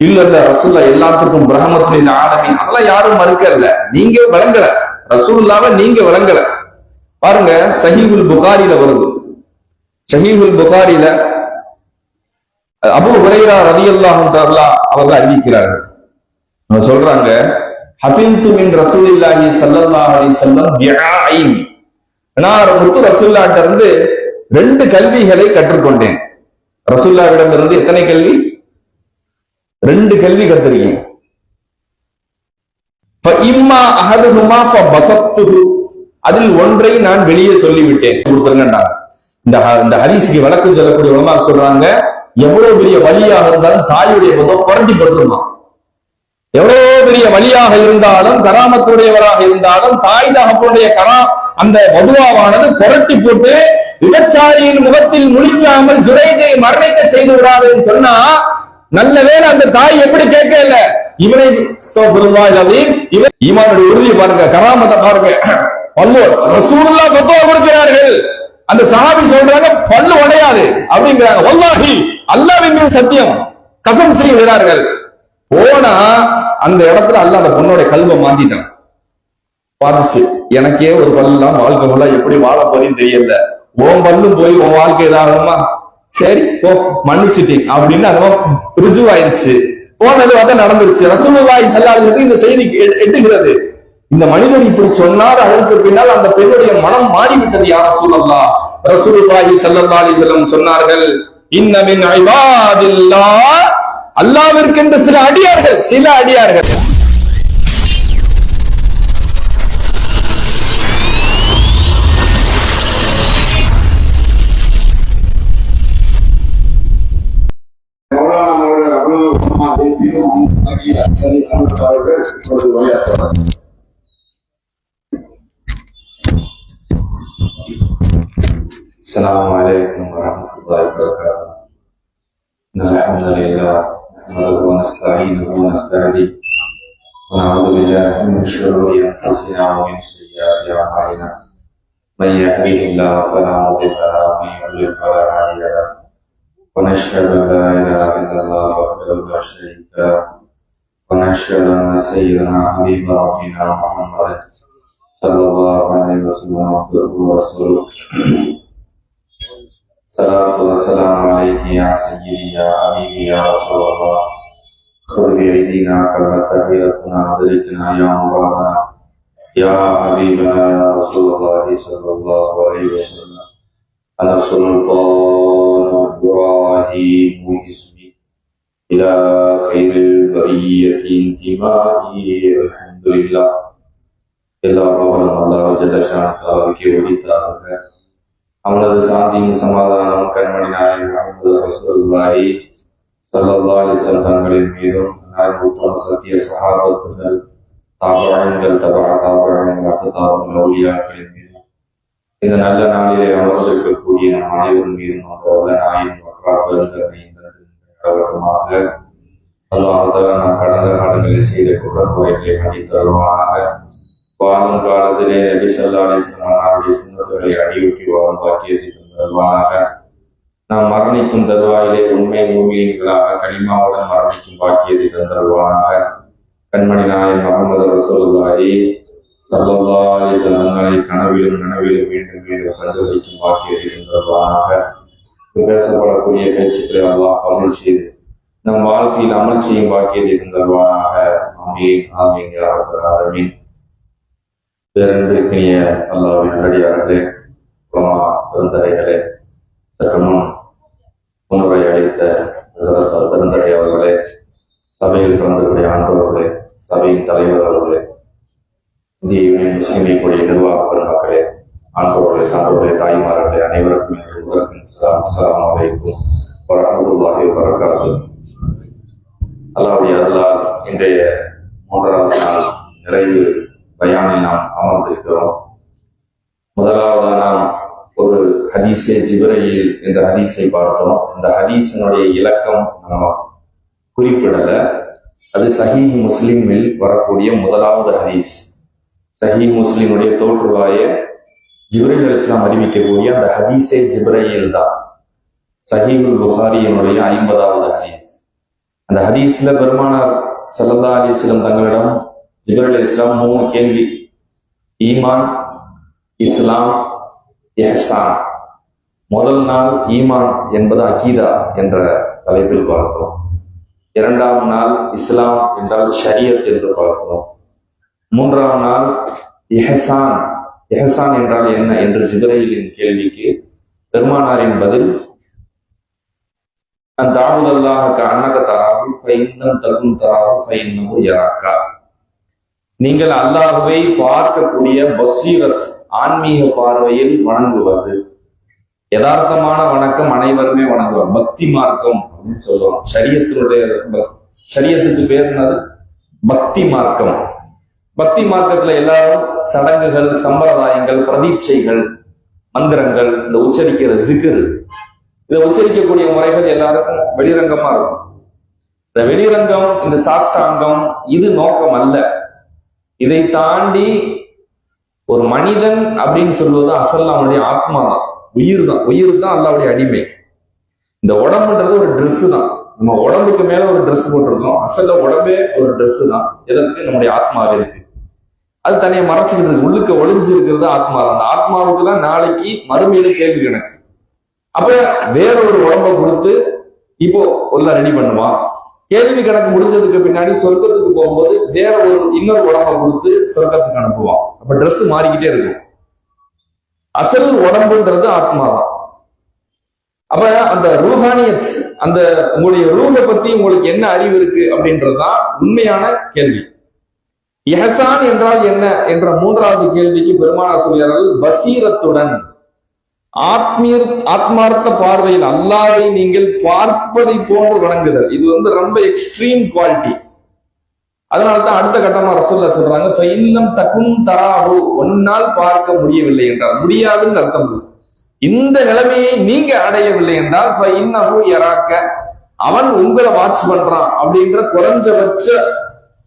இல்ல இல்ல ரசூல்லா எல்லாத்துக்கும் பிரஹமத்துல் ஆலமீன், அதெல்லாம் யாரும் மறுக்கல. நீங்க விளங்கல, ரசூலுல்லாவை நீங்க விளங்கல. பாருங்க, சஹீஹுல் புகாரில வருது. சஹீஹுல் புகாரில அபூ ஹுரைரா ரலியல்லாஹு தஆலா அவர்கள் அறிவிக்கிறார்கள். அவங்க சொல்றாங்க, ஹஃபில்து மின் ரசூலில்லாஹி ஸல்லல்லாஹு அலைஹி வஸல்லம் பிஆஇன், நான் முத்து ரசூலுல்லாஹ்ட்ட இருந்து 2 கல்விகளை கற்றுக்கொண்டேன். ரசூலுல்லாஹ்விடம் இருந்து எத்தனை கல்வி? 2 கல்வி கத்திருக்கேன். ஃபஇம்மா அஹதுஹுமா ஃபபஸத்துஹு, அதில் ஒன்றை நான் வெளியே சொல்லிவிட்டேன், கொடுத்துருங்கன்றாங்க. இந்த ஹதீஸ்க்கு விளக்கம் சொல்லக்கூடிய உலமா சொல்றாங்க, எவ்வளவு பெரிய வலியாக இருந்தாலும் தாயுடைய முகம் புரட்டி பட்டுருமா. எவ்வளவு பெரிய வலியாக இருந்தாலும், கராமத்துடையவராக இருந்தாலும், தாய் தகப்பனுடைய அந்த மதுவாவானது புரட்டி போட்டு விபச்சாரியின் முகத்தில் முழிக்காமல் ஜுரைஜை மரணிக்க செய்து விடாதுன்னு சொன்னா, நல்ல வேளை அந்த தாய் எப்படி கேட்கல, இவனை ஈமானுடைய உறுதியை பாருங்க, கராமத்தை பாருங்க. ரசூலுல்லாஹ் ஃபத்வா கொடுக்கிறார்கள். அந்த சஹாபி சொல்றாங்க, பல்லு உடையாது அப்படிங்கிறாங்க. வல்லாஹி, அல்லாஹ்வின் மீது சத்தியம், கசம் செய்கிறார்கள். போனா அந்த இடத்துல அல்லாஹ் அந்த பொண்ணோட கல்வை மாத்திட்டான். பாதிச்சு, எனக்கே ஒரு பல்லாம் வாழ்க்கை ஃபுல்லா எப்படி வாழ போறேன்னு தெரியல, உன் பல்லும் போய் உன் வாழ்க்கை ஏதாகுமா, சரி போ மன்னிச்சுட்டேன் அப்படின்னு அது ருஜுவாயிருச்சு. போனது வந்து நடந்துருச்சு. ரசூலுல்லாஹி ஸல்லல்லாஹு அலைஹி வஸல்லம் இந்த செய்தி எட்டுகிறது. இந்த மனிதன் இப்படி சொன்னார், அதற்கு பின்னால் அந்த பெண்ணுடைய மனம் மாறிவிட்டது. யா ரசூலல்லாஹ், ரசூலுல்லாஹி ஸல்லல்லாஹு அலைஹி வஸல்லம் சொன்னார்கள், இன்ன மின் இபாதில்லாஹ், அல்லாஹ்விற்கென்று சில அடியார்கள் السلام عليكم ورحمة الله وبركاته. الحمد لله نحمده ونستعينه ونستهديه ونعوذ بالله من شرور أنفسنا ومن سيئات أعمالنا. من يهده الله فلا مضل له ومن يضلل فلا هادي له. ونشهد أن لا إله إلا الله وحده لا شريك له. ونشهد أن سيدنا حبيب ربنا محمد صلى الله عليه وسلم عبده ورسوله. الصلاة والسلام عليك يا سيدي يا حبيبي يا رسول الله. خذ بأيدينا قبل تحياتنا وذريتنا يا مولانا يا حبيبنا يا رسول الله صلى الله عليه وسلم. أنا السلطان إبراهيم اسمي إلى خير البرية انتمائي. الحمد لله. எல்லா பகலும் அல்லாஹ் ஜல்ல ஷானஹுவுக்கு உரித்தாகுக. அவனது சாந்தியும் சமாதானம் கண்மணி நாயகம் முஹம்மது ரசூலுல்லாஹி ஸல்லல்லாஹு அலைஹி வஸல்லம் தங்களின் மீதும், நாயகம் சத்திய சஹாபத்துகள், தாபீன்கள், தாபீன்கள், அக்தாபுல் அவுலியாக்களின் மீதும், இந்த நல்ல நாளிலே அமர்ந்திருக்கக்கூடிய நம் அனைவரின் மீதும் அவர்கள் நாயின் வற்றமாக அல்லாஹ் நாம் கடந்த காலங்களில் செய்த குற்றங்களை மன்னித்து தருவானாக. வாழும் காலத்திலே நபி ஸல்லல்லாஹு அலைஹி வஸல்லம் அவருடைய சுன்னத்துகளை அடியொற்றி வாழும் பாக்கியத்தை தருவானாக. நாம் மரணிக்கும் தருவாயிலே உண்மை மூமின்களாக கலிமாவுடன் மரணிக்கும் பாக்கியத்தை தருவானாக. கண்மணி நாயகம் முஹம்மது ரசூலுல்லாஹி ஸல்லல்லாஹு அலைஹி வஸல்லம் கனவிலும் மீண்டும் கண்டு வைக்கும் பாக்கியத்தை தருவானாக. பேசப்படக்கூடிய பேச்சுக்களை அல்லாஹ் அருள் செய்து நம் வாழ்க்கையில் அமல் செய்யும் பாக்கியத்தை தருவானாக. ஆமீன் ஆமீன் யா ரப்பல் ஆலமீன். பேரன்பிற்கினிய அல்லாஹ்வின் நல்லடியார்களே, உலமா பெருந்தகைகளே, சற்று முன் முன்னுரை அளித்த பெருந்தகை அவர்களே, சபையில் கலந்துக்கூடிய ஆண்டவர்களே, சபையின் தலைவர் அவர்களே, இந்திய யூனியன் முஸ்லிமை கூடிய நிர்வாக பெருமக்களே, ஆண்டவர்களே, சான்றோர்களே, தாய்மார்களே, அனைவருக்கும் அஸ்ஸலாமு அலைக்கும் வரஹ்மத்துல்லாஹி வபரகாத்துஹு. அல்லாஹ்வுடைய அருளால் இன்றைய 3வது நாள் நிறைவு பயானில் நாம் அமர்ந்திருக்கிறோம். முதலாவது நாம் ஒரு ஹதீஸே ஜிப்ரீல் என்ற ஹதீஸை பார்த்தோம். இந்த ஹதீஸினுடைய இலக்கம் நம்ம குறிப்பிடல, அது சஹீஹ் முஸ்லிமில் வரக்கூடிய முதலாவது ஹதீஸ். சஹீஹ் முஸ்லிமுடைய தோற்றுவாய ஜிப்ரீல் அலைஹிஸ்ஸலாம் அறிவிக்கக்கூடிய அந்த ஹதீஸே ஜிப்ரீல் தான். சஹீஹுல் புகாரியினுடைய 50வது ஹதீஸ். அந்த ஹதீஸ்ல பெருமானார் ஸல்லல்லாஹு அலைஹி வஸல்லம் தங்களிடம் ஜிப்ரீல் அலைஹிஸ்ஸலாம் 3 கேள்வி: ஈமான், இஸ்லாம், இஹ்சான். முதல் நாள் ஈமான் என்பது அகீதா என்ற தலைப்பில் பார்த்தோம். இரண்டாம் நாள் இஸ்லாம் என்றால் ஷரியத் என்று பார்த்தோம். மூன்றாம் நாள் இஹ்சான். இஹ்சான் என்றால் என்ன என்று ஜிப்ரீலின் கேள்விக்கு பெருமானாரின் பதில்: அந்த தாவூதல்லாஹ கஅன்னக தராஹு ஃபஇன்னம் தகுன் தராஹு ஃபஇன்னஹு யராக்கா. நீங்கள் அல்லாஹ்வை பார்க்கக்கூடிய பஸீரத், ஆன்மீக பார்வையில் வணங்குவது. யதார்த்தமான வணக்கம் அனைவருமே வணங்குவார். பக்தி மார்க்கம் அப்படின்னு சொல்லுவாங்க. ஷரியத்துக்கு பேர் என்னது? பக்தி மார்க்கம். பக்தி மார்க்கத்துல எல்லாரும் சடங்குகள், சம்பிரதாயங்கள், பிரதீட்சைகள், மந்திரங்கள், இந்த உச்சரிக்கிற ஜிக்ர், இதை உச்சரிக்கக்கூடிய முறைகள் எல்லாருக்கும் வெளிரங்கமா இருக்கும். இந்த வெளிரங்கம், இந்த சாஸ்தாங்கம், இது நோக்கம் அல்ல. இதை தாண்டி ஒரு மனிதன் அப்படின்னு சொல்வது அசல் அவனுடைய ஆத்மா தான், உயிர் தான். உயிர் தான் அல்லாவுடைய அடிமை. இந்த உடம்புன்றது ஒரு ட்ரெஸ் தான். நம்ம உடம்புக்கு மேல ஒரு ட்ரெஸ் போட்டிருக்கோம். அசல்ல உடம்பே ஒரு ட்ரெஸ் தான். எதற்கு? நம்முடைய ஆத்மாவே இருக்கு. அது தனியா மறைச்சுக்கிட்டு இருக்கு. உள்ளுக்க ஒளிஞ்சு இருக்கிறது ஆத்மா தான். அந்த ஆத்மாவுக்கு தான் நாளைக்கு மறுமையில கேள்வி கணக்கு. அப்ப வேற ஒரு உடம்பை கொடுத்து இப்போ எல்லாம் ரெடி பண்ணுவான். கேள்வி கணக்கு முடிஞ்சதுக்கு பின்னாடி சொர்க்கத்துக்கு போகும்போது வேற ஒரு இன்னொரு உடம்பை கொடுத்து சொர்க்கத்துக்கு அனுப்புவான். அப்ப ட்ரெஸ் மாறிக்கிட்டே இருக்கும். அசல் உடம்புன்றது ஆத்மா தான். அப்ப அந்த ரூஹானியத், அந்த உங்களுடைய ரூஹை பத்தி உங்களுக்கு என்ன அறிவு இருக்கு அப்படின்றதுதான் உண்மையான கேள்வி. இஹ்சான் என்றால் என்ன என்ற மூன்றாவது கேள்விக்கு பெருமானார் சொல்கிறார்கள்: பசீரத்துடன், ஆத்மார்த்த பார்வையில் அல்லாஹ்வை நீங்கள் பார்ப்பதை போன்று வணங்குதல். இது ரொம்ப எக்ஸ்ட்ரீம் குவாலிட்டி. அதனால்தான் அடுத்த கட்டமா ரசூலுல்லாஹ் சொல்றாங்க, ஃபஇன்னம் தகுன் தராஹு, ஒன்னால் பார்க்க முடியவில்லை என்றால், முடியாதுன்னு அர்த்தம். இந்த நிலைமையை நீங்க அடையவில்லை என்றால் ஃபஇன்னஹு யராக்க, அவன் உங்களை வாட்ச் பண்றான் அப்படின்ற குறைஞ்சபட்ச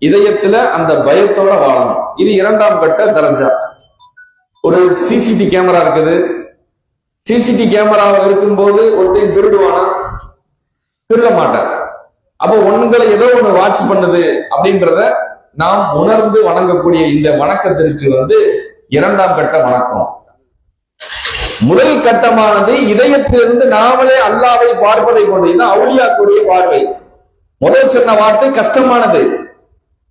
இதயத்துல அந்த பயத்தோட வாழணும். இது இரண்டாம் கட்ட தரஜா. ஒரு சிசிடி கேமரா இருக்குது. சிசிடி கேமராவை இருக்கும்போது ஒருத்தையும் திருடுவானா? திருட மாட்டார். அப்போ உங்களை ஏதோ ஒண்ணு வாட்ச் பண்ணுது அப்படின்றத நாம் உணர்ந்து வணங்கக்கூடிய இந்த வணக்கத்திற்கு இரண்டாம் கட்ட வணக்கம். முதல் கட்டமானது இதயத்திலிருந்து நாமளே அல்லாஹ்வை பார்ப்பதை கொண்டு, இதுதான் அவுலியாக்குடைய பார்வை. முதல் சொன்ன வார்த்தை கஷ்டமானது.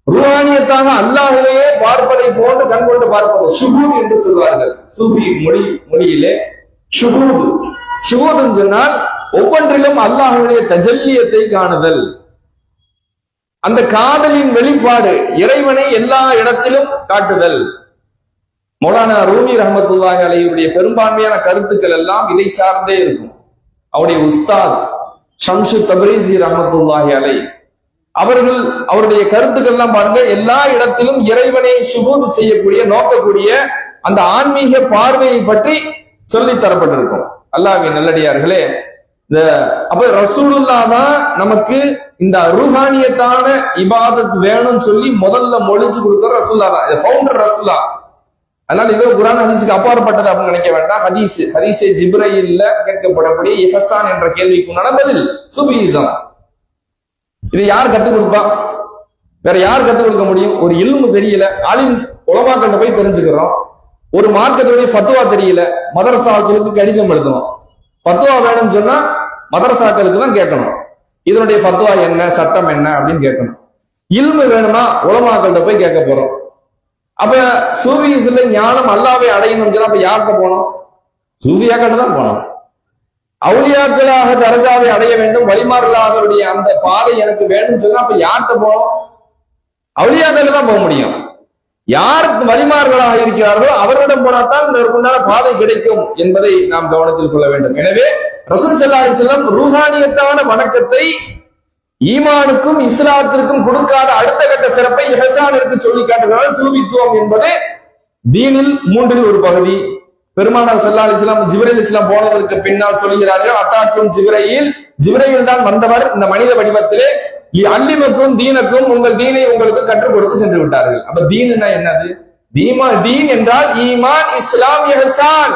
ரூஹானியத்தாக அல்லாஹ்வையே பார்ப்பதை போன்று கண்கொண்டு பார்ப்பது ஷுஹூத் என்று சொல்வார்கள். சூஃபி மொழியிலே ஷுஹூத். ஷுஹூத் சொன்னால் ஒவ்வொன்றிலும் அல்லாஹ்வுடைய தஜல்லியத்தை காணுதல், அந்த காதலின் வெளிப்பாடு, இறைவனை எல்லா இடத்திலும் காட்டுதல். மௌலானா ரூமி ரஹ்மத்துல்லாஹி அலைஹியுடைய பெரும்பான்மையான கருத்துக்கள் எல்லாம் இதை சார்ந்தே இருக்கும். அவருடைய உஸ்தாத் ஷம்சு தப்ரீஸி ரஹ்மத்துல்லாஹி அலைஹி அவர்கள், அவருடைய கருத்துக்கள் எல்லாம் பாருங்க, எல்லா இடத்திலும் இறைவனை ஷுஹூத் செய்யக்கூடிய, நோக்கக்கூடிய அந்த ஆன்மீக பார்வையை பற்றி சொல்லி தரப்பட்டிருக்கும். அல்லாஹ்வின் நல்லடியார்களே, அப்ப ரசூலுல்லாஹ் தான் நமக்கு இந்த ரூஹானியத்தான இபாதத் வேணும்னு சொல்லி முதல்ல மொழிஞ்சு கொடுக்கிற ரசூலுல்லாஹ் தான், ஃபவுண்டர் ரசூலுல்லாஹ். அதனால இதோ குர்ஆன் ஹதீஸுக்கு அப்பாற்பட்டது அப்படின்னு நினைக்க வேண்டாம். ஹதீஸே ஜிப்ரீல்ல கேட்கப்படக்கூடிய இஹ்சான் என்ற கேள்விக்கு உண்டான பதில் சூஃபியிசம். இது யார் கத்துக் கொடுப்பா? வேற யார் கத்துக் கொடுக்க முடியும்? ஒரு இல்மு தெரியல, ஆலிம் உலமாக்கள்கிட்ட போய் தெரிஞ்சுக்கிறோம். ஒரு மார்க்கத்துடைய ஃபத்வா தெரியல, மதரசாக்களுக்கு கடிதம் எழுதணும். ஃபத்வா வேணும்னு சொன்னா மதரசாக்களுக்கு தான் கேட்கணும். இதனுடைய ஃபத்வா என்ன, சட்டம் என்ன அப்படின்னு கேட்கணும். இல்மு வேணுமா உலமாக்கள்கிட்ட போய் கேட்க போறோம். அப்ப சூஃபியிஸ்ல ஞானம் அல்லாஹ்வை அடையணும் சொன்னா அப்ப யார்கிட்ட போனோம்? சூஃபியாக்கிட்ட தான் போனோம். அவுலியாக்களாக தரஜாவை அடைய வேண்டும், வலிமார்களாக அந்த பாதை எனக்கு வேண்டும் சொன்னா அப்ப யார்கிட்ட போனோம்? அவுலியாக்கள் தான் போக முடியும். யார் வலிமார்களாக இருக்கிறார்களோ அவரிடம் போனால்தான் இதற்குண்டான பாதை கிடைக்கும் என்பதை நாம் கவனத்தில் கொள்ள வேண்டும். எனவே ரசூல் ஸல்லல்லாஹு அலைஹி வஸல்லம் ரூஹானியத்தான வணக்கத்தை ஈமானுக்கும் இஸ்லாத்திற்கும் கொடுக்காத அடுத்த கட்ட சிறப்பை இஹ்சானிற்கு சொல்லி காட்டுகிறார். சூபித்துவம் என்பது தீனில் மூன்றில் ஒரு பகுதி. பெருமானார் ஸல்லல்லாஹு அலைஹி வஸல்லம் ஜிப்ரீல் இஸ்லாம் போனதற்கு பின்னால் சொல்கிறார்கள், அத்தாக்கும் ஜிப்ரீல் தான் வந்தவர் இந்த மனித வடிவத்திலே, அல்லிமக்கும் தீனக்கும், உங்கள் தீனை உங்களுக்கு கற்றுக் கொடுத்து சென்று விட்டார்கள். அப்ப தீன் என்னது? தீன் என்றால் ஈமான், இஸ்லாம், இஹ்சான்,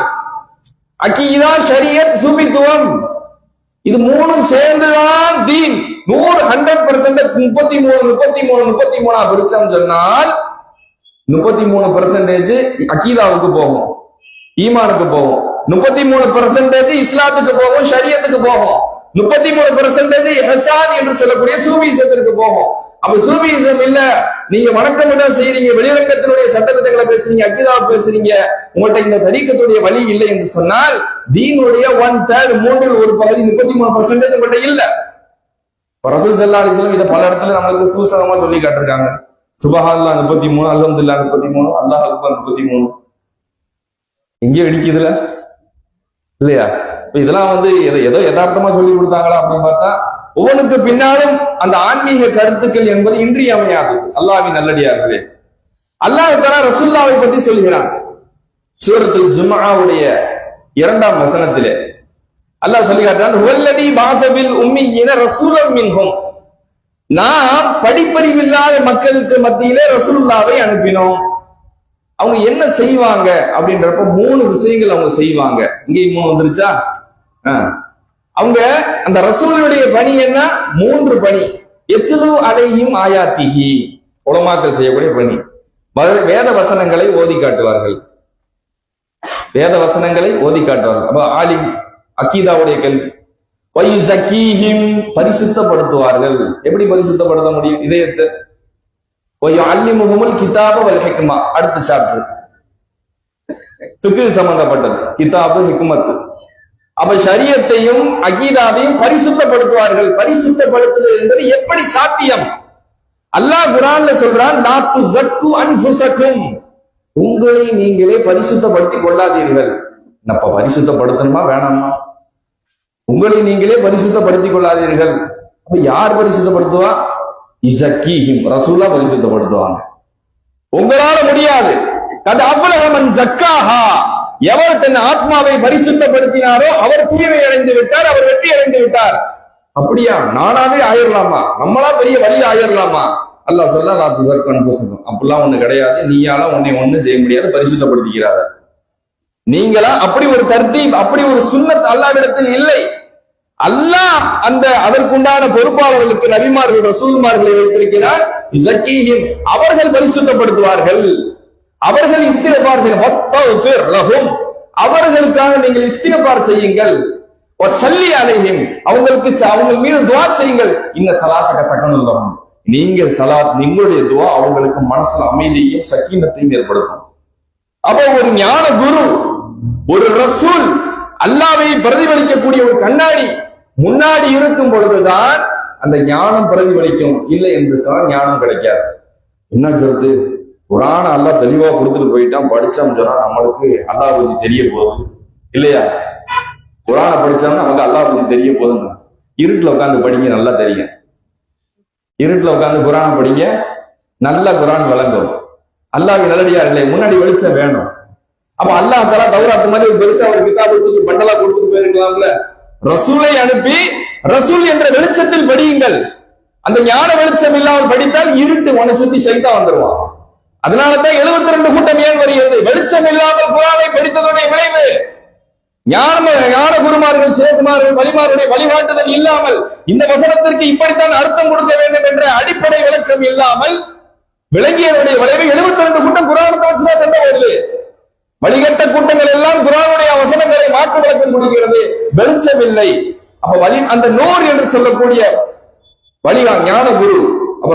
அகீதா, ஷரியத், சூபித்துவம். இது மூணும் சேர்ந்துதான் தீன். 100% 33 பிரிச்சோம் சொன்னால் 33% அகீதாவுக்கு போகும், ஈமானுக்கு போகும். 33% இஸ்லாத்துக்கு போகும், ஷரியத்துக்கு போகும். 33% இஹ்சான் என்று சொல்லக்கூடிய சூஃபிசத்திற்கு போகும். அப்ப சூஃபிசம் இல்ல, நீங்க வணக்கம் என்ன செய்றீங்க, வெளிரங்கத்தினுடைய சட்டத்திட்டங்களை பேசுறீங்க, அக்கீதாவை பேசுறீங்க, உங்கள்கிட்ட இந்த தரீக்கத்துடைய வழி இல்லை என்று சொன்னால் தீனுடைய 1/3 மூன்றில் ஒரு பகுதி 33% உங்கள்கிட்ட இல்ல. ரசூல் ஸல்லல்லாஹு அலைஹி வஸல்லம் இதை பல இடத்துல நம்மளுக்கு சூசகமா சொல்லி காட்டிருக்காங்க. சுபஹானல்லாஹ் 33, அல்ஹம்துலில்லாஹ் 33, அல்லாஹ் அக்பர் 33. எங்கே வெடிக்குதுல இல்லையா? இதெல்லாம் ஏதோ யதார்த்தமா சொல்லி கொடுத்தாங்களா அப்படின்னு பார்த்தா ஒவ்வொன்றுக்கு பின்னாலும் அந்த ஆன்மீக கருத்துக்கள் என்பது இன்றியமையாது. அல்லாஹ்வின் நல்லடியார்களே, அல்லாஹ் தஆலா ரசூலுல்லாஹை பற்றி சொல்கிறான். சூரத்துல் ஜும்ஆவுடைய 2ஆம் வசனத்திலே அல்லாஹ் சொல்லி காட்டுறான், ஹுவல்லதி பஅஸ பில் உம்மீன ரசூலன் மின்ஹும், நாம் படிப்பறிவில்லாத மக்களுக்கு மத்தியிலே ரசூலுல்லாவை அனுப்பினோம். அவங்க என்ன செய்வாங்க அப்படின்றப்ப 3 விஷயங்கள் அவங்க செய்வாங்க. இங்கேயும் 3 வந்துருச்சா? அவங்க அந்த ரசூலுடைய பணி என்ன? 3 பணி. எத்லு அலைஹிம் ஆயாத்திஹி, உலமாக்கள் செய்யக்கூடிய பணி. வேத வசனங்களை ஓதி காட்டுவார்கள், வேத வசனங்களை ஓதி காட்டுவார்கள். அப்ப ஆலிம் அக்கீதாவுடைய கேள்வி. வயுஸக்கீஹிம், பரிசுத்தப்படுத்துவார்கள். எப்படி பரிசுத்தப்படுத்த முடியும்? இதயத்தை. வயுஅல்லிமுஹுமுல் கிதாப வல் ஹிக்மா, அடுத்த சாப்டர் ஃபிக்ஹ் சம்பந்தப்பட்டது, கிதாபு ஹிக்மத். அப்ப ஷரியத்தையும் அகீதாவையும் பரிசுத்தப்படுத்துவார்கள். பரிசுத்தப்படுத்துதல் என்பது எப்படி சாத்தியம்? அல்லாஹ் குர்ஆன்ல சொல்றான், லா துஸக்கு அன்ஃபுஸக்கும், உங்களை நீங்களே பரிசுத்தப்படுத்திக் கொள்ளாதீர்கள். அப்ப பரிசுத்தப்படுத்தணுமா வேணாமா? உங்களை நீங்களே பரிசுத்தப்படுத்திக் கொள்ளாதீர்கள். அப்ப யார் பரிசுத்தப்படுத்துவா? இஸக்கீஹிம், ரசூலுல்லாஹ் பரிசுத்தப்படுத்துவாங்க. உங்களால முடியாது. கத் அஃலஹ மன் ஸக்காஹா, எவர் தன் ஆத்மாவை பரிசுத்தப்படுத்தினாரோ அவர் தூய்மை அடைந்து விட்டார், அவர் வெற்றி அடைந்து விட்டார். அப்படியா? நானாவே ஆயிரலாமா? நம்மளா பெரிய வழி ஆயிரலாமா? அல்லாஹ் சொல்ல, லா துஸக்கு அன்ஃபுஸக்கும், அப்படிலாம் ஒண்ணு கிடையாது. நீயால உன்னை ஒண்ணு செய்ய முடியாது, பரிசுத்தப்படுத்திக்கிறாத. நீங்களா அப்படி ஒரு தர்தீப், அப்படி ஒரு சுன்னத் அல்லாஹ்விடத்தில் இல்லை. அல்லாஹ் அந்த அதற்குண்டான பொறுப்பாளர்களுக்கு நபிமார்கள் ரசூல்மார்களை வைத்திருக்கிறார். இஸக்கீஹிம், அவர்கள் பரிசுத்தப்படுத்துவார்கள். அவர்கள் இஸ்திக்ஃபார் செய்யுங்கள், வஸ்தக்ஃபிர் லஹும், அவர்களுக்காக நீங்கள் இஸ்திக்ஃபார் செய்யுங்கள். வஸல்லி அலைஹிம், அவங்களுக்கு அவங்க மீது துஆ செய்யுங்கள். இன்ன ஸலாத்தக ஸகனுல் லஹும், நீங்க ஸலாத், நீங்களுடைய துஆ அவங்களுக்கு மனசுல அமைதியையும் சக்கீனத்தையும் ஏற்படுத்தும். அப்ப ஒரு ஞான குரு, ஒரு ரசூல், அல்லாஹ்வை பிரதிபலிக்கக்கூடிய ஒரு கண்ணாடி முன்னாடி இருக்கும் பொழுதுதான் அந்த ஞானம் பிரதிபலிக்கும். இல்லை என்று சொன்னால் ஞானம் கிடைக்காது. என்ன சொல்றது? குர்ஆன் அல்லாஹ் தெளிவா கொடுத்துட்டு போயிட்டான், படிச்சோம் சொன்னா நம்மளுக்கு அல்லாஹ் பத்தி தெரிய போகுது இல்லையா? குர்ஆனை படிச்சோம்னா நமக்கு அல்லாஹ் பத்தி தெரிய போகுதுங்க. இருட்டுல உட்காந்து படிங்க, நல்லா தெரியும். இருட்டுல உட்காந்து குர்ஆனை படிங்க, நல்லா குர்ஆன் விளங்கும். அல்லாஹ்வின் நல்லடியார் இல்லை, முன்னாடி வெளிச்சம் வேணும். அப்ப அல்லாஹ் தஆலா தௌராத் மாதிரி ஒரு பெருசா ஒரு கிதாபத்துக்கு பண்டலா கொடுத்துட்டு போயிருக்கலாம்ல. ரசூலை அனுப்பி ரசூல் என்ற வெளிச்சத்தில் படியுங்கள். அந்த ஞான வெளிச்சம் இல்லாமல் படித்தால் இருட்டு உன்னை சுத்தி சைத்தான் வந்துருவான். அதனாலதான் 72 கூட்டம் ஏன் வருகிறது? வெளிச்சம் இல்லாமல் குர்ஆனை படித்ததுடைய விளைவு. ஞான குருமார்கள், சேகுமார்கள், வலிமார்களுடைய வழிகாட்டுதல் இல்லாமல், இந்த வசனத்திற்கு இப்படித்தான் அர்த்தம் கொடுக்க வேண்டும் என்ற அடிப்படை விளக்கம் இல்லாமல் விளங்கியதுடைய விளைவு 72 கூட்டம் குர்ஆனை வச்சுதான் சண்டை போடுது. வழிகட்ட கூட்டங்கள் எல்லாம் குர்ஆனுடைய வசனங்களை மாற்று விளக்கம் கொடுக்கிறது, வெளிச்சம் இல்லை. அப்ப அந்த நூர் என்று சொல்லக்கூடிய வழிகா ஞான குரு. அப்ப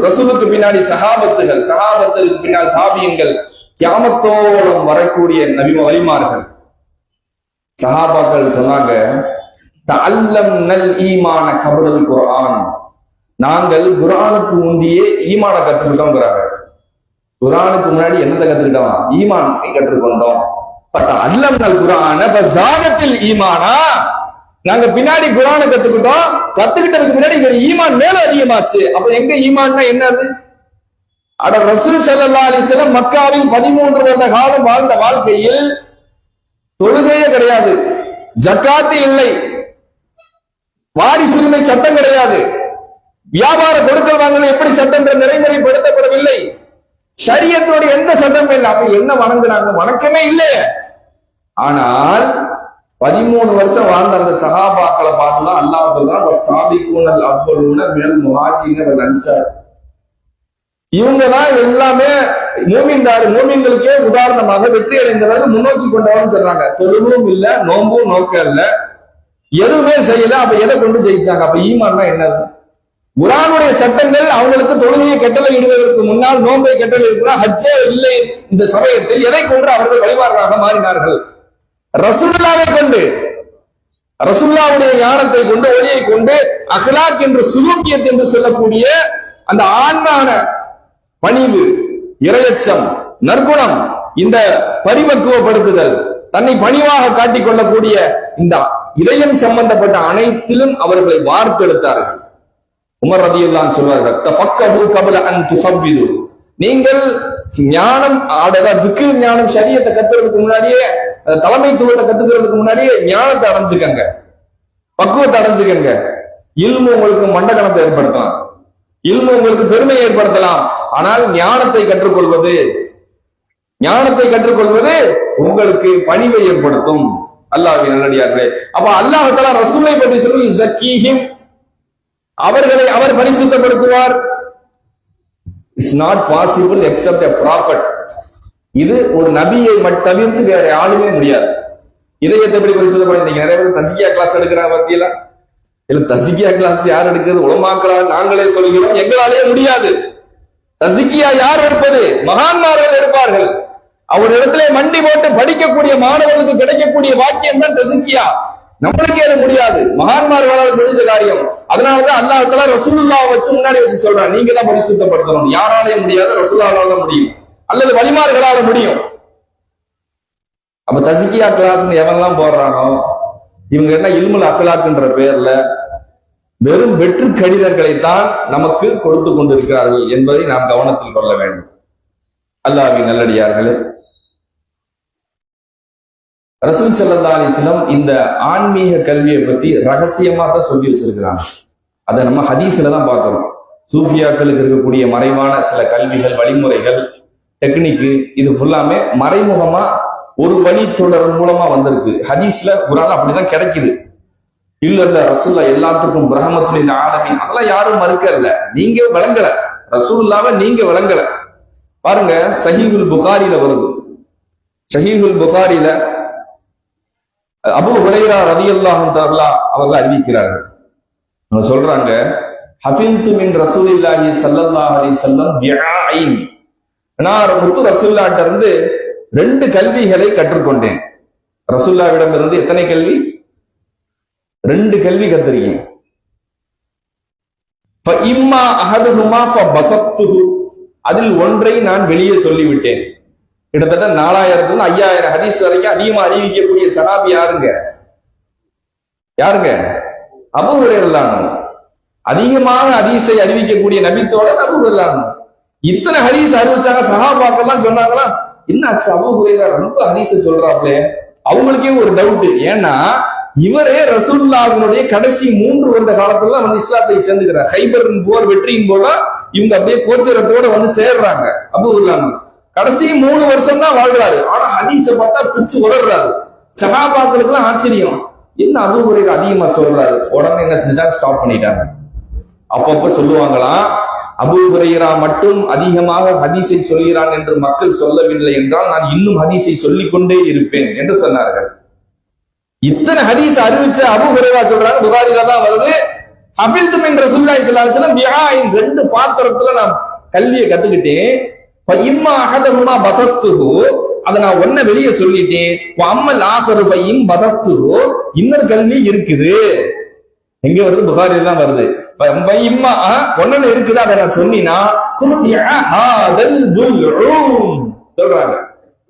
ரசூலுக்கு பின்னாடி சஹாபத்துகள், சஹாபத்துக்கு பின்னால் தாபியங்கள், கியாமத்தோடும் வரக்கூடிய வலிமார்கள். சஹாபாக்கள் சொன்னாங்க, தஅல்லம்னல் ஈமான கப்லல் குர்ஆன், நாங்கள் குர்ஆனுக்கு முந்தியே ஈமான கத்துக்கிட்டோம்ங்கறாங்க. குர்ஆனுக்கு முன்னாடி என்னத்தை கத்துக்கிட்டோம்? ஈமானை கற்றுக்கொண்டோம். அல்லம்னல் குர்ஆன ஃபஸாதத்தில் ஈமானா, நாங்க பின்னாடி குர்ஆனை கத்துக்கிட்டோம், கத்துக்கிட்டதுக்கு முன்னாடி எங்க ஈமான் மேல அதிகமாச்சு. அப்ப எங்க ஈமான்னா என்னது? அட ரசூல் ஸல்லல்லாஹு அலைஹி வஸல்லம் மக்காவில் 13 வருட காலம் வாழ்ந்த வாழ்க்கையில் தொழுகையே கிடையாது, ஜக்காத்து இல்லை, வாரிசுரிமை சட்டம் கிடையாது, வியாபார கொடுக்கல் வாங்கல் எப்படி சட்டம் நடைமுறைப்படுத்தப்படவில்லை, ஷரியத்தினுடைய எந்த சட்டமும் இல்லை. அப்ப என்ன வணங்குறாங்க? வணக்கமே இல்லையே. ஆனால் 13 வருஷம் வாழ்ந்த அந்த சஹாபாக்களை பார்த்துதான் அல்லாஹ் சொல்றான் சாபிகூனல் அவ்வலூன மினல் முஹாஜிரின வல் அன்சார். இவங்கதான் எல்லாமே மூமின்களுக்கே உதாரணமாக வெற்றி அடைந்தவர்கள், முன்னோக்கி கொண்டவர்கள் சொல்றாங்க. தொழுவும் இல்ல, நோம்பும் நோக்க இல்ல, எதுவுமே செய்யல. அப்ப எதை கொண்டு ஜெயிச்சாங்க? அப்ப ஈமான்னா என்னது? குர்ஆனுடைய சட்டங்கள் அவங்களுக்கு தொழுகையை கட்டளை இடுவதற்கு முன்னால் நோம்பை கட்டளை இருக்கிறா, ஹஜ்ஜே இல்லை. இந்த சமயத்தில் எதை கொண்டு அவர்கள் வழிபாடுகளாக மாறினார்கள்? ரசூலுல்லாவை கொண்டு, ரசூலுல்லாவுடைய ஞானத்தை கொண்டு, ஒளியை கொண்டு, அஹ்லாக் என்று சுலூக்கியத் என்று சொல்லக்கூடிய அந்த ஆன்மான பணிவு, இரையச்சம், நற்குணம், இந்த பரிபக்குவப்படுத்துதல், தன்னை பணிவாக காட்டிக் கொள்ளக்கூடிய இந்த இதயம் சம்பந்தப்பட்ட அனைத்திலும் அவர்களை வார்த்தெடுத்தார்கள். உமர் ரலியல்லாஹு அன்ஹு சொல்வார்கள், தஃபக்கஹு கப்ல அன் துஸவ்விது. நீங்கள் ஞானம் திக்ர் ஞானம் ஷரியத்தை கத்துறதுக்கு முன்னாடியே, தலைமைத்துவத்தை கத்துக்கிறதுக்கு முன்னாடியே ஞானத்தை அடைஞ்சுக்கங்க, பக்குவத்தை அடைஞ்சுக்கங்க. இல்மு உங்களுக்கு மண்டகணத்தை ஏற்படுத்தலாம், இல்மு உங்களுக்கு பெருமையை ஏற்படுத்தலாம். ஆனால் ஞானத்தை கற்றுக்கொள்வது உங்களுக்கு பணிவை ஏற்படுத்தும். அல்லாஹ்வின் நல்லடியார்களே, அப்ப அல்லாஹ் தஆலா ரசூலை பற்றி சொல்லி ஸக்கீஹிம், அவர்களை அவர் பரிசுத்தப்படுத்துவார். It's not possible except a prophet. இது ஒரு நபியை தவிர்த்து வேற யாருமே முடியாது. இதயத்தை எப்படி பரிசுத்தப்படுத்த? நிறைய பேர் தஸ்கியா கிளாஸ் எடுக்கிறாங்க பத்தியெல்லாம். இல்ல தஸ்கியா கிளாஸ் யார் எடுக்கிறது? உலமாக்களா? நாங்களே சொல்கிறோம், எங்களாலே முடியாது. தஸ்கியா யார் எடுப்பது? மகான்மார்கள் எடுப்பார்கள். அவரிடத்திலே மண்டி போட்டு படிக்கக்கூடிய மாணவர்களுக்கு கிடைக்கக்கூடிய வாக்கியம் தான் தஸ்கியா. நம்மளுக்கே அது முடியாது, மகான்மார்களால் முடிஞ்ச காரியம். அதனாலதான் அல்லாஹ் தஆலா ரசூலுல்லாஹ் வச்சு முன்னாடி வச்சு சொல்றான், நீங்க தான் பரிசுத்தப்படுத்தணும். யாராலையும் முடியாது, ரசூலுல்லாஹால தான் முடியும், அல்லது வலிமார்களால முடியும். அப்ப தஸ்கியா கிளாஸ் எவன்லாம் போடுறானோ இவங்க என்ன இல்முல் அஃலாக்ன்ற பெயர்ல வெறும் வெற்று கடிதங்களைத்தான் நமக்கு கொடுத்து கொண்டிருக்கிறார்கள் என்பதை நாம் கவனத்தில் கொள்ள வேண்டும். அல்லாஹ்வின் நல்லடியார்களே, ரசூல் ஸல்லல்லாஹு அலைஹி வஸல்லம் இந்த ஆன்மீக கல்வியை பத்தி ரகசியமா தான் சொல்லி வச்சிருக்கிறாங்க. அதை நம்ம ஹதீஸ்ல தான் பார்க்கிறோம். சூஃபியாக்களுக்கு இருக்கக்கூடிய மறைவான சில கல்விகள், வழிமுறைகள், டெக்னிக்கு, இது ஃபுல்லாமே மறைமுகமா ஒரு வழி தொடர் மூலமா வந்திருக்கு. ஹதீஸ்ல குர்ஆன்ல அப்படிதான் கிடைக்குது. இல்ல ரசூலுல்லா எல்லாத்துக்கும் ரஹ்மத்துல் ஆலமீன், அதெல்லாம் யாரும் மறுக்கல. நீங்க விளங்கல, ரசூலுல்லாவை நீங்க விளங்கல. பாருங்க, சஹீஹுல் புகாரில வருது. சஹீஹுல் புகாரில அபூ ஹுரைரா ரலியல்லாஹு தஆலா அவர்கள் அறிவிக்கிறார்கள். அவங்க சொல்றாங்க, ஹஃபில்து மின் ரசூலில்லாஹி ஸல்லல்லாஹு அலைஹி வஸல்லம் பிஆயின், நான் முத்து ரசூலுல்லாஹ்ட்ட இருந்து 2 கல்விகளை கற்றுக்கொண்டேன். ரசூலுல்லாஹ்விடம் இருந்து எத்தனை கல்வி? 2 கல்வி கத்திருக்கேன். ஃபஇம்மா அஹதுஹுமா ஃபபஸத்துஹு, அதில் ஒன்றை நான் வெளியே சொல்லிவிட்டேன். கிட்டத்தட்ட 4000 5000 ஹதீஸ் வரைக்கும் அதிகமா அறிவிக்கக்கூடிய சஹாபி யாருங்க? அபூ ஹுரைரா. அதிகமான ஹதீஸை அறிவிக்கக்கூடிய நபித்தோட அபூ ஹுரைரா. இத்தனை ஹதீஸ் அறிவிச்சாங்க. சஹாபாக்கெல்லாம் சொன்னாங்களா, என்னாச்சு அபூ ஹுரைரா ரொம்ப ஹதீஸ் சொல்றாப்ல? அவங்களுக்கே ஒரு டவுட். ஏன்னா இவரே ரசூலுல்லாஹ்வுடைய கடைசி 3 வருட காலத்துல வந்து இஸ்லாத்தை சேர்ந்துக்கிறார். ஹைபர் போர் வெற்றியின் போல இவங்க அப்படியே கோத்திரத்தோட வந்து சேர்றாங்க. அபூ ஹுரைரா கடைசி 3 வருஷம் தான் வாழ்றாரு. ஆனா ஹதீஸ பார்த்தா பிச்சு உடறாரு. சஹாபாக்களுக்கு எல்லாம் ஆச்சரியம், என்ன அபூ ஹுரைரா அதிகமா சொல்றாரு. உடனே என்ன செஞ்சாங்க? ஸ்டாப் பண்ணிட்டாங்க. அப்பப்ப சொல்லுவாங்களாம், அபூ ஹுரைரா மட்டும் அதிகமாக ஹதீஸை சொல்கிறான் என்று மக்கள் சொல்லவில்லை என்றால் நான் இன்னும் ஹதீஸை சொல்லிக் கொண்டே இருப்பேன் என்று சொன்னார்கள். இத்தனை ஹதீஸ் அறிவிச்ச அபூ ஹுரைரா சொல்றாங்க, புகாரில தான் வருது, ஹஃபில்து மின் ரசூலுல்லாஹி ஸல்லல்லாஹு அலைஹி வஸல்லம் பிஆயின், 2 பாத்திரத்துல நான் கல்வியை கத்துக்கிட்டேன். ஃபஇம்மா அஹதுஹுமா பஸஸ்துஹு, அத நான் ஒன்ன வெளியே சொல்லிட்டேன். வஅம்மல் ஆஹரு ஃபஇம் பஸஸ்துஹு, இன்னொரு கல்வி இருக்குது. எங்க வருது? புகாரில தான் வருது. ஃபஇம்மா ஒன்னு இருக்குது, அத நான் சொன்னினா குதிய ஹாதல் புல்ஊம் சொல்றாங்க.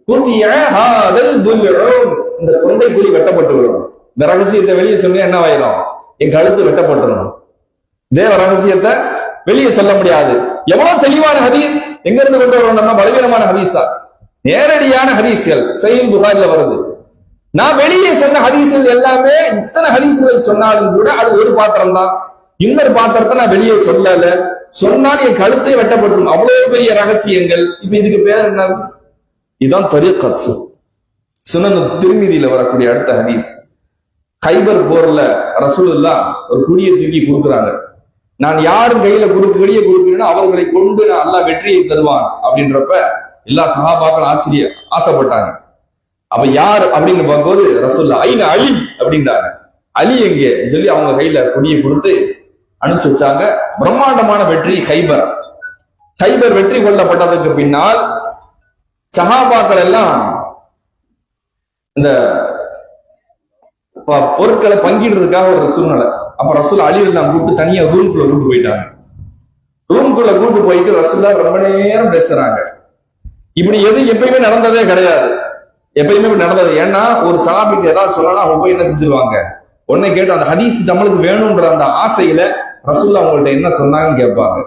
குதிய ஹாதல் புல்ஊம், இந்த தொண்டை குழி வெட்டப்பட்டு விடும். இந்த ரகசியத்தை வெளியே சொன்னா என்ன ஆயிரும்? என் கழுத்து வெட்டப்பட்டுரும். தேவ ரகசியத்தை வெளியே சொல்ல முடியாது. எவ்வளவு தெளிவான ஹதீஸ் எங்க இருந்து கொண்டு வரணும்? நம்ம பலவீனமான ஹதீஸா? நேரடியான ஹதீஸ்கள் சஹீஹ் புகாரில வருது. நான் வெளியே சொன்ன ஹதீஸ்கள் எல்லாமே இத்தனை ஹதீஸ்களை சொன்னாலும் கூட அது ஒரு பாத்திரம் தான். இன்னொரு பாத்திரத்தை நான் வெளியே சொல்லல, சொன்னால் என் கழுத்தை வெட்டப்பட்டுரும். அவ்வளவு பெரிய ரகசியங்கள். இப்ப இதுக்கு பேர் என்ன? இதுதான் தரீகத். சுனன் திர்மிதியில வரக்கூடிய அடுத்த ஹதீஸ். கைபர் போர்ல ரசூலுல்லாஹ் ஒரு குடியை தூக்கி கொடுக்குறாங்க. நான் யாரும் கையில கொடியை கொடுக்கிறேனோ அவர்களை கொண்டு நான் அல்லாஹ் வெற்றியை தருவான் அப்படின்றப்ப எல்லா சஹாபாக்கள் ஆசைப்பட்டாங்க. அப்ப யார் அப்படின்னு பார்க்கும்போது ரசூலுல்லாஹ் ஐன அலி அப்படின்றாங்க. அலி எங்கே சொல்லி அவங்க கையில கொடியை கொடுத்து அனுப்பிச்சு வச்சாங்க. பிரம்மாண்டமான வெற்றி கைபர் வெற்றி கொள்ளப்பட்டதுக்கு பின்னால் சஹாபாக்கள் எல்லாம் இந்த பொருட்களை பங்கிடுறதுக்காக ஒரு சூழ்நிலை. அப்ப ரசூல் அலியெல்லாம் கூப்பிட்டு தனியா ரூம்குள்ள கூட்டு போயிட்டாங்க. ரூம்குள்ள கூட்டு போயிட்டு ரசூல்லா ரொம்ப நேரம் பேசுறாங்க. இப்படி எப்பயுமே நடந்ததே கிடையாது. எப்பயுமே நடந்தது. ஏன்னா ஒரு சஹாபிக்கு ஏதாவது சொல்லலாம், அவங்க போய் என்ன செஞ்சிருவாங்க, உடனே கேட்டு அந்த ஹதீஸ் நம்மளுக்கு வேணும்ன்ற அந்த ஆசையில ரசூல்லா அவங்கள்ட்ட என்ன சொன்னாங்கன்னு கேட்பாங்க.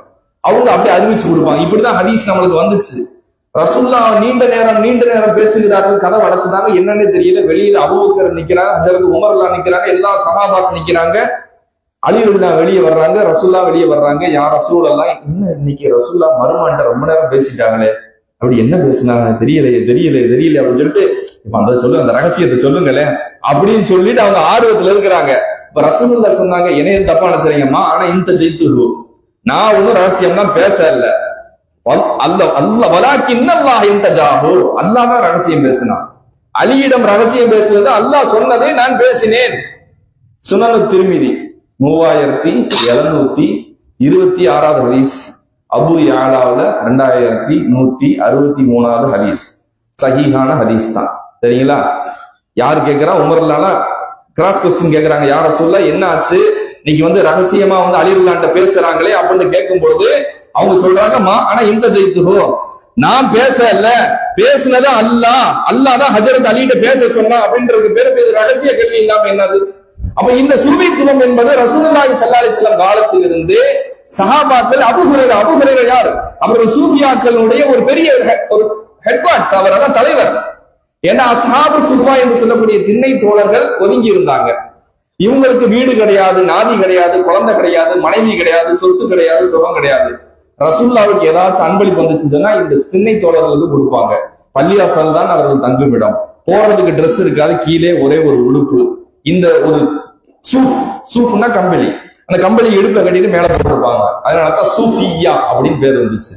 அவங்க அப்படியே அறிவிச்சு கொடுப்பாங்க. இப்படிதான் ஹதீஸ் நம்மளுக்கு வந்துச்சு. ரசூல்லா நீண்ட நேரம் பேசுகிறார்கள். கதவை அடைச்சுட்டாங்க. என்னன்னு தெரியல. வெளியில அபூபக்கர் நிக்கிறாங்க, ஹஜரத் உமர்லாம் நிக்கிறாங்க, எல்லா சஹாபாக்கள் நிக்கிறாங்க. அலி வெளியே வர்றாங்க, ரசூல்லா வெளியே வர்றாங்க. யார் ரசூலெல்லாம் என்ன இன்னைக்கு ரசூல்லா மருமான்ட்ட ரொம்ப நேரம் பேசிட்டாங்களே, அப்படி என்ன பேசினாங்க தெரியலையே அப்படின்னு சொல்லிட்டு இப்ப அந்த ரகசியத்தை சொல்லுங்களேன் அப்படின்னு சொல்லிட்டு அவங்க ஆர்வத்துல இருக்கிறாங்க. இப்ப ரசூலுல்லாஹ் சொன்னாங்க, என்னையும் தப்பா நினைச்சீங்கம்மா, ஆனா இந்த ஜெயித்து நான் ஒன்னும் ரகசியம்லாம் பேச இல்ல, அல்லாஹ் ரகசியம் பேசினான். அலியிடம் ரகசியம் பேசுறது அல்லாஹ் சொன்னதை நான் பேசினேன். சுனனு திர்மிதி 3726 ஹதீஸ், அபு யாலாவுல 2163 ஹதீஸ், சஹீஹான ஹதீஸ் தான். சரிங்களா? யார் கேட்கிறா? உமர்லால கிராஸ் கொஸ்டின் கேட்கிறாங்க. யார சொல்ல என்ன ஆச்சு, இன்னைக்கு ரகசியமா அலிரல்லான்ட்ட பேசுறாங்களே அப்படின்னு கேட்கும் பொழுது அவங்க சொல்றாங்க, ஆனா இந்த ஜெயித்துகோ நான் பேச இல்ல, பேசினது அல்லாஹ் தான் ஹஜரத் அலிட்ட பேச சொன்னா அப்படின்றது பேரு ரகசிய கேள்வி இல்லாம என்னது? அப்ப இந்த சுருவித்துவம் என்பது ரசூலுல்லாஹி ஸல்லல்லாஹு அலைஹி வஸல்லம் காலத்திலிருந்து சஹாபாக்கள் அபூ ஹுரைரா யார்? அவர்கள் சூஃபியாக்களுடைய ஒரு பெரிய ஒரு ஹெட்வார்ட்ஸ், அவர் அதான் தலைவர். ஏன்னா அஸ்ஹாபு சுஃபா என்று சொல்லக்கூடிய திண்ணை தோழர்கள் ஒதுங்கி இருந்தாங்க. இவங்களுக்கு வீடு கிடையாது, நாதி கிடையாது, குழந்தை கிடையாது, மனைவி கிடையாது, சொத்து கிடையாது, சுகம் கிடையாது. ரசூலுல்லாஹ்வுக்கு ஏதாச்சும் அன்பளிப்பு வந்துச்சுன்னா இந்த திண்ணை தோழர்களுக்கு கொடுப்பாங்க. பள்ளிவாசல் தான் அவர்கள் தங்குமிடம். போறதுக்கு ட்ரெஸ் இருக்காது, கீழே ஒரே ஒரு உடுப்பு. இந்த ஒரு சூஃப்னா கம்பளி, அந்த கம்பளி இடுப்புல கட்டிட்டு மேல போட்டிருப்பாங்க. அதனாலதான் சூஃபியா அப்படின்னு பேர் வந்துச்சு.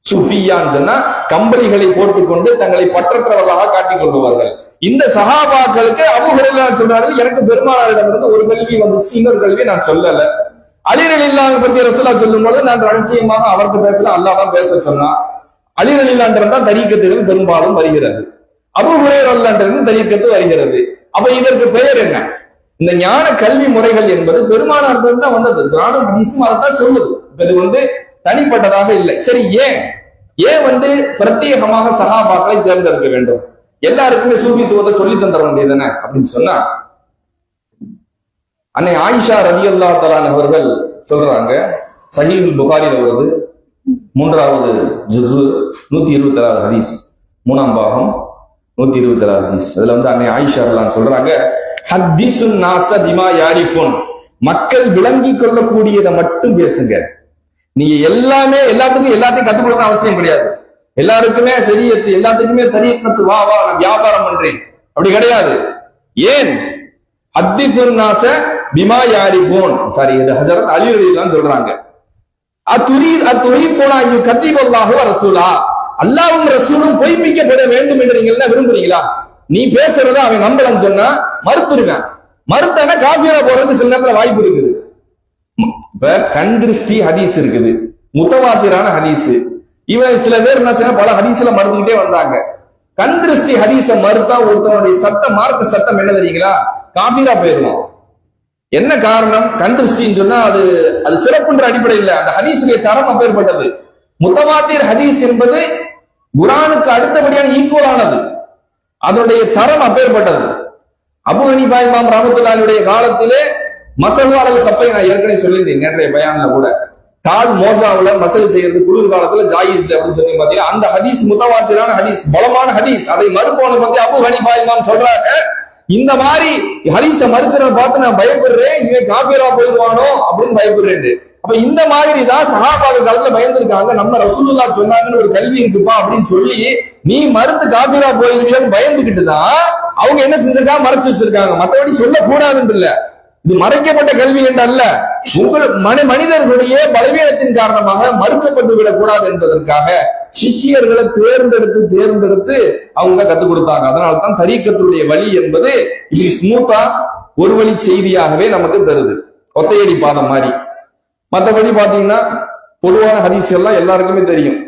சூஃபியான்னு சொன்னா கம்பளிகளை போட்டுக்கொண்டு தங்களை பற்றற்றவர்களாக காட்டிக் கொள்வார்கள். இந்த சஹாபாக்களுக்கு அபூ ஹுரைரா சொல்றார்கள், எனக்கு பெருமானாரிடமிருந்து ஒரு கேள்வி வந்துச்சு, இன்னொரு கேள்வி நான் சொல்லல. அலி ரலியல்லாஹு பத்தி ரசூலுல்லாஹ் சொல்லும் போது நான் ரகசியமாக அவருக்கு பேசல, அல்லாஹ் தான் பேச சொன்னா. அலி ரலியல்லாஹு தான் தரீக்கத்துகள் பெரும்பாலும் வருகிறது, அபூ ஹுரைரா ரலியல்லாஹு தரீக்கத்து வருகிறது. அப்ப இதற்கு பெயர் என்ன? இந்த ஞான கல்வி முறைகள் என்பது பெருமானார் தான் வந்தது. குர்ஆனும் ஹதீஸும் அதைத்தான் சொல்லுது. இது தனிப்பட்டதாக இல்லை. சரி, ஏன் பிரத்யேகமாக சஹாபாக்களை தேர்ந்தெடுக்க வேண்டும்? எல்லாருக்குமே சூஃபித்துவத்தை சொல்லி தந்துட வேண்டியதுதானே அப்படின்னு சொன்னா, அன்னை ஆயிஷா ரலியல்லாஹு தஆலா அவர்கள் சொல்றாங்க, சஹீஹுல் புகாரில வருது, 3வது ஜுஸு 127 ஹதீஸ், 3ஆம் பாகம் 127 ஹதீஸ். அதுல அன்னை ஆயிஷா ரலியல்லாஹு சொல்றாங்க, ஹத்தீசுன் நாஸ பிமா யாரிஃபுன், மக்கள் விளங்கி கொள்ளக்கூடியதை மட்டும் பேசுங்க. நீங்க எல்லாத்தையும் கத்துக் கொடுக்கணும் அவசியம் கிடையாது. எல்லாருக்குமே சரியத்து, எல்லாத்துக்குமே தரீக்கத்து, வா நான் வியாபாரம் பண்றேன் அப்படி கிடையாது. ஏன்? ஹத்தீசுன் நாஸ பிமா யாரிஃபுன், சாரி, இது ஹஜரத் அலி ரலியல்லாஹு சொல்றாங்க. அத்துஹிப்புன அன் யுகதிபல்லாஹு வ ரசூலா, அல்லாஹ்வும் ரசூலும் பொய்ப்பிக்கப்பட வேண்டும் என்று நீங்க என்ன விரும்புறீங்களா? நீ பேசுறத அவன் நம்பலன்னு சொன்னா மறுத்துருவேன். மறுத்தான காஃபிரா போறது சில நேரத்துல வாய்ப்பு இருக்குது. கண் திருஷ்டி ஹதீஸ் இருக்குது, முத்தவாத்திரான ஹதீஸ். இவன் சில பேர் என்ன செய்ய பல ஹதீஸ்ல மறுத்துக்கிட்டே வந்தாங்க. கண் திருஷ்டி ஹதீஸ மறுத்தா ஒருத்தனுடைய சட்டம், மார்க்க சட்டம் என்ன தெரியுங்களா? காஃபிரா போயிருவான். என்ன காரணம்? கண் திருஷ்டின்னு சொன்னா அது சிறப்புன்ற அடிப்படையில் அந்த ஹதீஸுடைய தரம் அப்பேற்பட்டது. முத்தவாத்திர் ஹதீஸ் என்பது குர்ஆனுக்கு அடுத்தபடியான ஈக்குவலானது, அதனுடைய தரம் அப்பேற்பட்டது. அபூ ஹனீஃபா இமாம் ரஹ்மத்துல்லாஹி காலத்திலே மஸஹு அலல் ஸஃபை, நான் ஏற்கனவே சொல்லியிருந்தேன் நேற்றைய பயான்ல கூட, கால் மோசாவுல மசல் செய்யறது குளிர் காலத்துல ஜாயிஸ் அப்படின்னு சொல்லி பாத்தீங்கன்னா அந்த ஹதீஸ் முத்தவாத்திரான ஹதீஸ், பலமான ஹதீஸ். அதை மறுப்போன பத்தி அபூ ஹனீஃபா இமாம் சொல்றாங்க, இந்த மாதிரி ஹதீஸ மறுக்கிறத பார்த்து நான் பயப்படுறேன், இவன் காஃபிரா போயிடுவானோ அப்படின்னு பயப்படுறேன். அப்ப இந்த மாதிரி தான் சஹாபாக்கள் காலத்துல பயந்துருக்காங்க. நம்ம ரசூலுல்லாஹ் சொன்னாங்கன்னு ஒரு கல்வி இருக்குப்பா அப்படின்னு சொல்லி நீ மறுத்து காபிரா போயிருவியோன்னு பயந்துகிட்டு தான் அவங்க என்ன செஞ்சிருக்காங்க, மறைச்சு வச்சிருக்காங்க. மற்றபடி சொல்லக்கூடாதுன்னு இல்ல, இது மறைக்கப்பட்ட கல்வி என்று அல்ல, உங்கள் மனிதர்களுடைய பலவீனத்தின் காரணமாக மறுக்கப்பட்டு விடக்கூடாது என்பதற்காக சிஷியர்களை தேர்ந்தெடுத்து அவங்க கத்துக் கொடுத்தாங்க. அதனால்தான் தரீக்கத்துடைய வழி என்பது இப்படி ஸ்மூத்தா ஒரு வழி செய்தியாகவே நமக்கு தருது, ஒத்தையடி பாதம் மாதிரி. மற்றபடி பாத்தீங்கன்னா பொதுவான ஹதீஸ் எல்லாம் எல்லாருக்குமே தெரியும்.